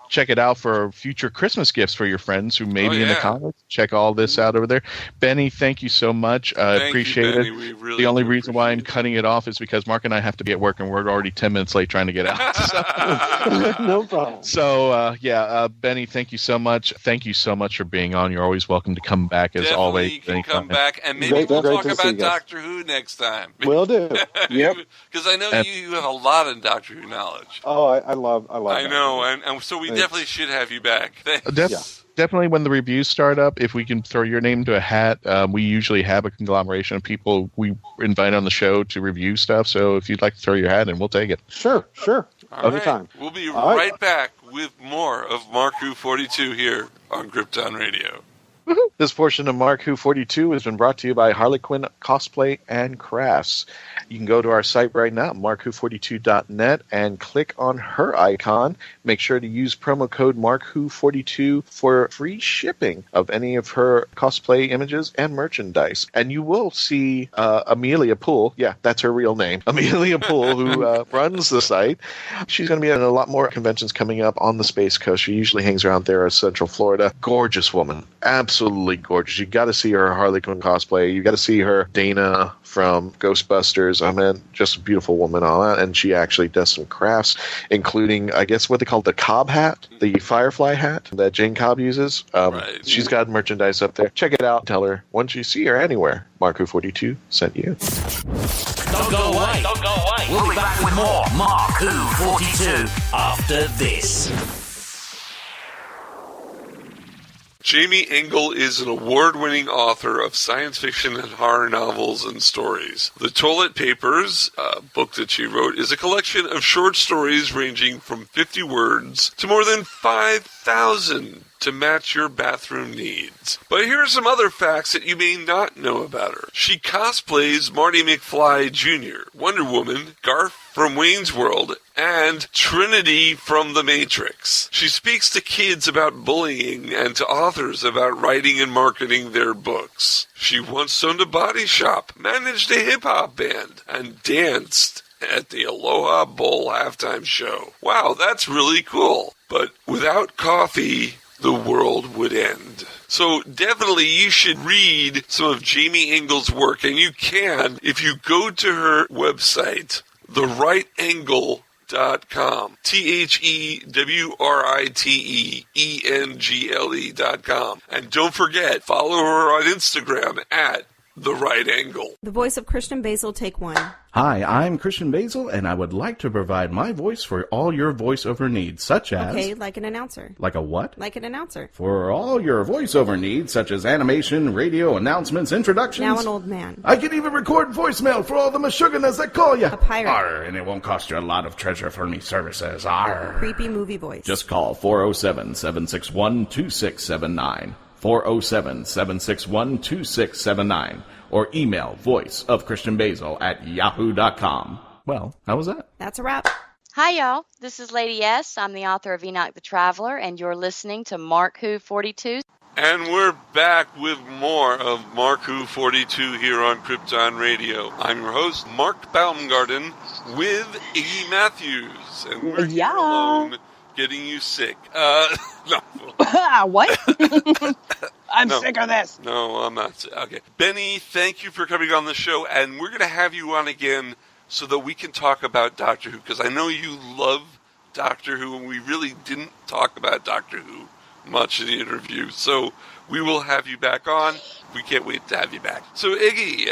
H: Check it out for future Christmas gifts for your friends who may be in the comics. Check all this out over there. Benny, thank you so much. I appreciate it. Really the only reason why I'm cutting it off is because Mark and I have to be at work, and we're already 10 minutes late trying to get out.
A: No problem.
H: So, Benny, thank you so much. Thank you so much for being on. You're always welcome to come back, as always.
B: You can come back, and maybe we'll talk about Doctor Who next time.
A: Will do. Yep.
B: Because I know you have a lot of Doctor Who knowledge.
A: Oh, I love
B: I know, and so we definitely should have you back.
H: Definitely when the reviews start up, if we can throw your name to a hat, we usually have a conglomeration of people we invite on the show to review stuff. So if you'd like to throw your hat in, we'll take it.
A: Sure.
B: All anytime. Right. We'll be right back with more of MarkWHO42 here on Krypton Radio.
D: This portion of MarkWHO42 has been brought to you by Harley Quinn Cosplay and Crafts. You can go to our site right now, MarkWHO42.net, and click on her icon. Make sure to use promo code MarkWHO42 for free shipping of any of her cosplay images and merchandise. And you will see Amelia Poole. Yeah, that's her real name. Amelia Poole, who runs the site. She's going to be at a lot more conventions coming up on the Space Coast. She usually hangs around there in Central Florida. Gorgeous woman. Absolutely gorgeous. You got to see her Harley Quinn cosplay. You got to see her Dana from Ghostbusters. I mean, just a beautiful woman, all that. And she actually does some crafts, including, I guess, what they call the Cobb hat, the Firefly hat that Jane Cobb uses. She's got merchandise up there. Check it out. Tell her once you see her anywhere, MarkWHO42 sent you.
E: Don't go away. Don't go away. We'll be back with more MarkWHO42 after this.
B: Jamie Engel is an award-winning author of science fiction and horror novels and stories. The Toilet Papers, a book that she wrote, is a collection of short stories ranging from 50 words to more than 5,000 to match your bathroom needs. But here are some other facts that you may not know about her. She cosplays Marty McFly Jr., Wonder Woman, Garth from Wayne's World, and Trinity from The Matrix. She speaks to kids about bullying and to authors about writing and marketing their books. She once owned a body shop, managed a hip-hop band, and danced at the Aloha Bowl halftime show. Wow, that's really cool. But without coffee, the world would end. So definitely you should read some of Jamie Engel's work, and you can if you go to her website, therighteangle.com. THEWRITEENGLE.com. And don't forget, follow her on Instagram at The Right Angle.
I: The voice of Christian Basil, take one.
J: Hi, I'm Christian Basil, and I would like to provide my voice for all your voiceover needs, such as...
I: Okay, like an announcer.
J: Like a what?
I: Like an announcer.
J: For all your voiceover needs, such as animation, radio, announcements, introductions...
I: Now an old man.
J: I can even record voicemail for all the Meshuggahs that call you.
I: A pirate.
J: Arr, and it won't cost you a lot of treasure for me services. Arr.
I: Creepy movie voice.
J: Just call 407-761-2679. 407-761-2679. Or email voiceofchristianbasil@yahoo.com. Well, how was that?
I: That's a wrap.
K: Hi, y'all. This is Lady S. I'm the author of Enoch the Traveler, and you're listening to MarkWHO42.
B: And we're back with more of MarkWHO42 here on Krypton Radio. I'm your host, Mark Baumgarten, with Iggy Matthews. And we're here alone getting you sick. No.
C: What? I'm sick of this.
B: No, I'm not sick. Okay. Benny, thank you for coming on the show, and we're going to have you on again so that we can talk about Doctor Who, because I know you love Doctor Who, and we really didn't talk about Doctor Who much in the interview, so we will have you back on. We can't wait to have you back. So, Iggy,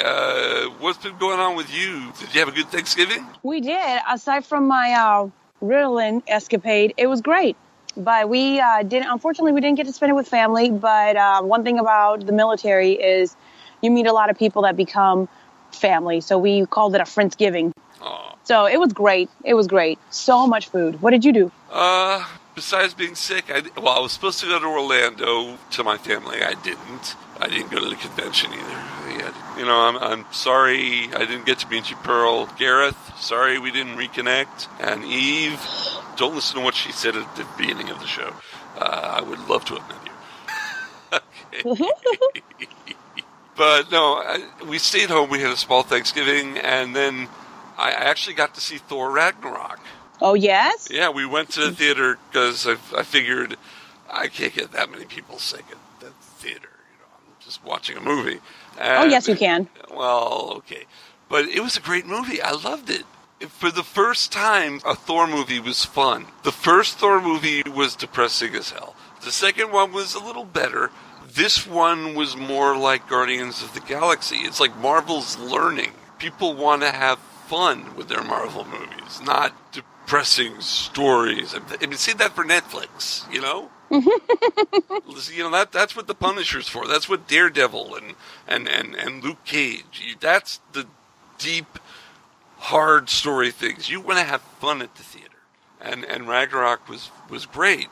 B: what's been going on with you? Did you have a good Thanksgiving?
C: We did. Aside from my Ritalin escapade. It was great. But we unfortunately, we didn't get to spend it with family. But one thing about the military is you meet a lot of people that become family. So we called it a Friendsgiving.
B: Oh.
C: So it was great. It was great. So much food. What did you do?
B: Besides being sick, I was supposed to go to Orlando to my family. I didn't. I didn't go to the convention either. I'm sorry I didn't get to meet you, Pearl. Gareth, sorry we didn't reconnect. And Eve, don't listen to what she said at the beginning of the show. I would love to have met you. Okay. But no, we stayed home. We had a small Thanksgiving, and then I actually got to see Thor Ragnarok.
C: Oh, yes?
B: Yeah, we went to the theater because I figured I can't get that many people sick at the theater. I'm just watching a movie.
C: And, yes, you can.
B: Well, okay. But it was a great movie. I loved it. For the first time, a Thor movie was fun. The first Thor movie was depressing as hell. The second one was a little better. This one was more like Guardians of the Galaxy. It's like Marvel's learning. People want to have fun with their Marvel movies, not depressing stories. I mean, see that for Netflix, you know? That's what the Punisher's for. That's what Daredevil and Luke Cage. That's the deep, hard story things. You want to have fun at the theater. And Ragnarok was great.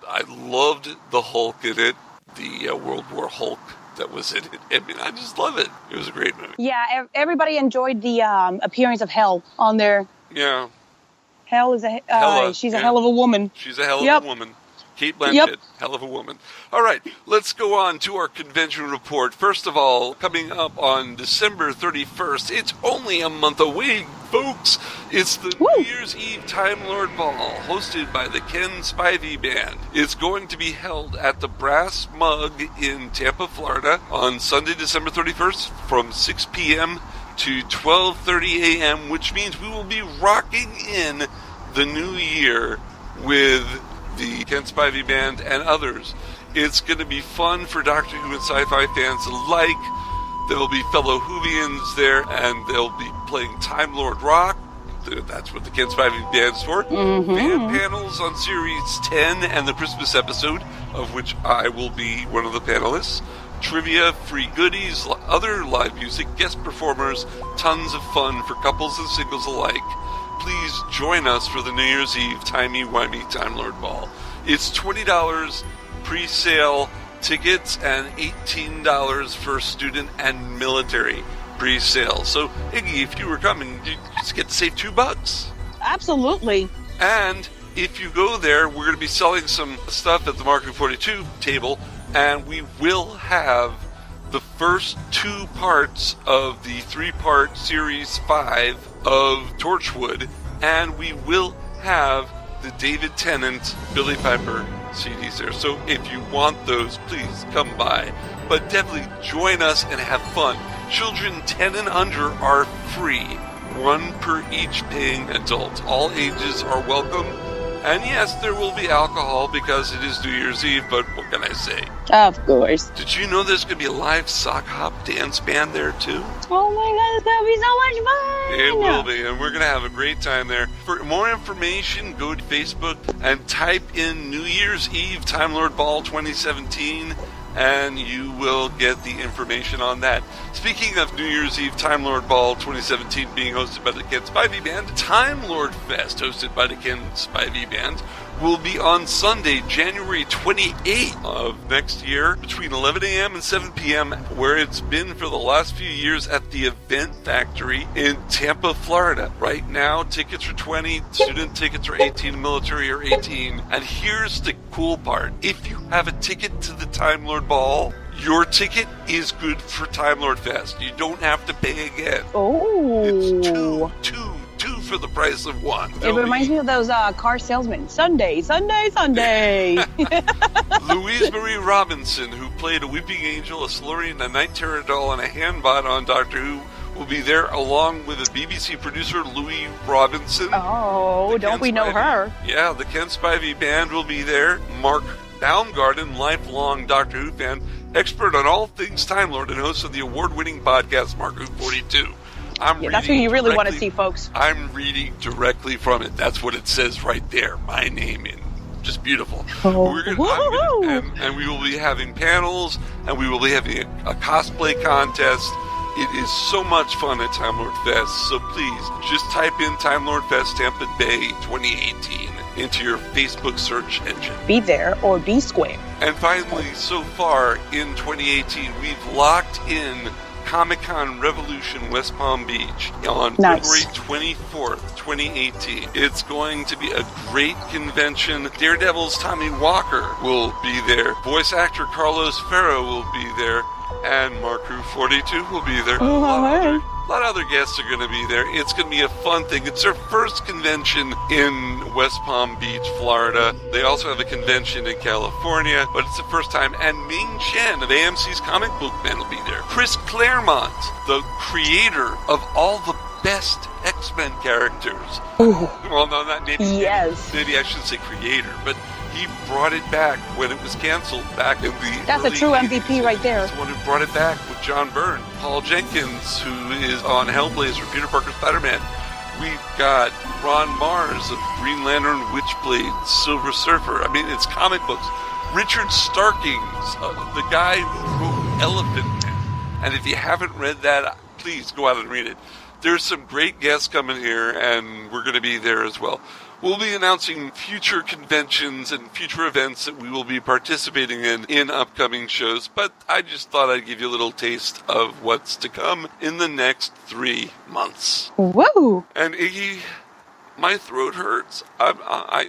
B: I loved the Hulk in it, the World War Hulk that was in it. I mean, I just love it. It was a great movie.
C: Yeah, everybody enjoyed the appearance of Hel on there.
B: Yeah.
C: Hel is she's a hell of a woman.
B: She's a hell of a woman. Kate Blanchett, hell of a woman. All right, let's go on to our convention report. First of all, coming up on December 31st, it's only a month away, folks. It's the New Year's Eve Time Lord Ball, hosted by the Ken Spivey Band. It's going to be held at the Brass Mug in Tampa, Florida, on Sunday, December 31st, from 6 p.m. to 12:30 a.m., which means we will be rocking in the new year with the Ken Spivey Band and others. It's going to be fun for Doctor Who and sci-fi fans alike. There will be fellow Whovians there, and they'll be playing Time Lord Rock. That's what the Ken Spivey Band's for. Fan panels on Series 10 and the Christmas episode, of which I will be one of the panelists. Trivia, free goodies, other live music, guest performers, tons of fun for couples and singles alike. Please join us for the New Year's Eve Timey-Wimey Time Lord Ball. It's $20 pre-sale tickets and $18 for student and military pre-sale. So, Iggy, if you were coming, you just get to save $2.
C: Absolutely.
B: And if you go there, we're going to be selling some stuff at the MarkWHO42 table, and we will have the first 2 parts of the 3-part Series 5 of Torchwood, and we will have the David Tennant, Billy Piper CDs there. So if you want those, please come by. But definitely join us and have fun. Children 10 and under are free, 1 per each paying adult. All ages are welcome. And yes, there will be alcohol because it is New Year's Eve, but what can I say?
C: Of course.
B: Did you know there's going to be a live sock hop dance band there, too?
C: Oh my God, it's going to be so much fun!
B: It will be, and we're going to have a great time there. For more information, go to Facebook and type in New Year's Eve Time Lord Ball 2017, and you will get the information on that. Speaking of New Year's Eve Time Lord Ball 2017 being hosted by the Ken Spivey Band, Time Lord Fest, hosted by the Ken Spivey Band, will be on Sunday, January 28th of next year, between 11 a.m. and 7 p.m., where it's been for the last few years at the Event Factory in Tampa, Florida. Right now, tickets are $20, student tickets are $18, military are $18. And here's the cool part. If you have a ticket to the Time Lord Ball, your ticket is good for Time Lord Fest. You don't have to pay again.
C: Oh.
B: It's two for the price of one.
C: It reminds me of those car salesmen. Sunday.
B: Louise Marie Robinson, who played a Weeping Angel, a Silurian, a Night Terror doll, and a Handbot on Doctor Who, will be there along with a BBC producer, Louis Robinson.
C: Oh, don't we know her?
B: Yeah, the Ken Spivey Band will be there. Mark Baumgarten, lifelong Doctor Who fan, expert on all things Time Lord and host of the award-winning podcast MarkWHO42.
C: That's who you really want to see, folks.
B: I'm reading directly from it. That's what it says right there. My name in. Just beautiful. And we will be having panels, and we will be having a cosplay contest. It is so much fun at Time Lord Fest, so please just type in Time Lord Fest Tampa Bay 2018 into your Facebook search engine.
C: Be there or be square.
B: And finally, so far in 2018, we've locked in Comic-Con Revolution West Palm Beach on February 24th, 2018. It's going to be a great convention. Daredevil's Tommy Walker will be there. Voice actor Carlos Ferro will be there. And MarkWHO42 will be there. A lot of other guests are going to be there. It's going to be a fun thing. It's their first convention in West Palm Beach, Florida. They also have a convention in California, but it's the first time. And Ming Chen of AMC's Comic Book Man will be there. Chris Claremont, the creator of all the best X-Men characters.
C: Ooh.
B: Well, no, not maybe.
C: Yes.
B: Maybe I shouldn't say creator, but he brought it back when it was canceled back in the
C: That's a true MVP right there.
B: He's the one who brought it back with John Byrne. Paul Jenkins, who is on Hellblazer, Peter Parker Spider-Man. We've got Ron Mars of Green Lantern, Witchblade, Silver Surfer. I mean, it's comic books. Richard Starkings, the guy who wrote Elephant Man. And if you haven't read that, please go out and read it. There's some great guests coming here, and we're going to be there as well. We'll be announcing future conventions and future events that we will be participating in upcoming shows, but I just thought I'd give you a little taste of what's to come in the next 3 months.
C: Whoa!
B: And Iggy, my throat hurts. I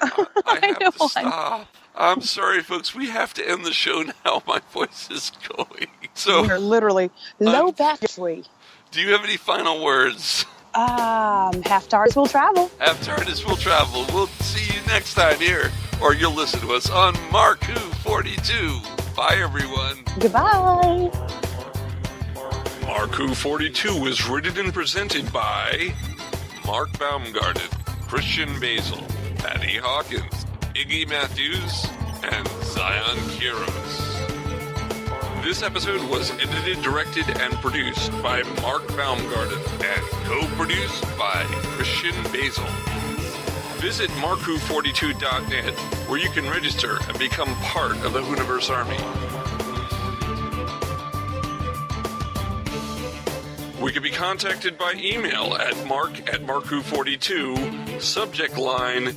B: have to stop. I'm sorry, folks. We have to end the show now. My voice is going. So
C: we're literally low battery.
B: Do you have any final words?
C: Half TARDIS will travel.
B: Half TARDIS will travel. We'll see you next time here, or you'll listen to us on MarkWHO42. Bye, everyone.
C: Goodbye.
B: MarkWHO42 is written and presented by Mark Baumgarten, Christian Basil, Patty Hawkins, Iggy Matthews, and Zion Kiros. This episode was edited, directed, and produced by Mark Baumgarten and co-produced by Christian Basil. Visit MarkWHO42.net, where you can register and become part of the Hooniverse Army. We can be contacted by email at mark@MarkWHO42, subject line, ?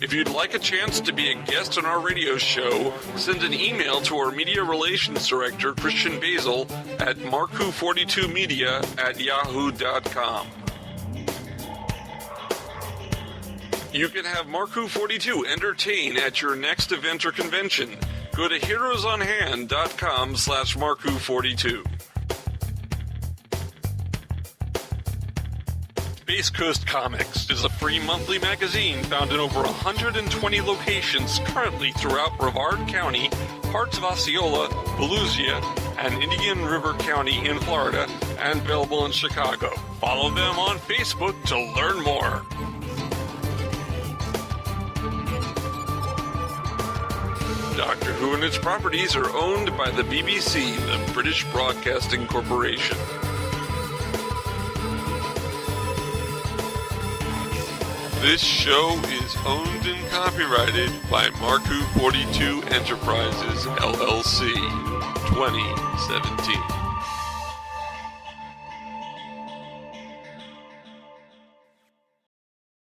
B: If you'd like a chance to be a guest on our radio show, send an email to our Media Relations Director, Christian Basil, at markwho42media@yahoo.com. You can have MarkWHO42 entertain at your next event or convention. Go to heroesonhand.com/MarkWHO42. Space Coast Comics is a free monthly magazine found in over 120 locations currently throughout Brevard County, parts of Osceola, Volusia, and Indian River County in Florida, and available in Chicago. Follow them on Facebook to learn more. Doctor Who and its properties are owned by the BBC, the British Broadcasting Corporation. This show is owned and copyrighted by MarkWHO42 Enterprises, LLC, 2017.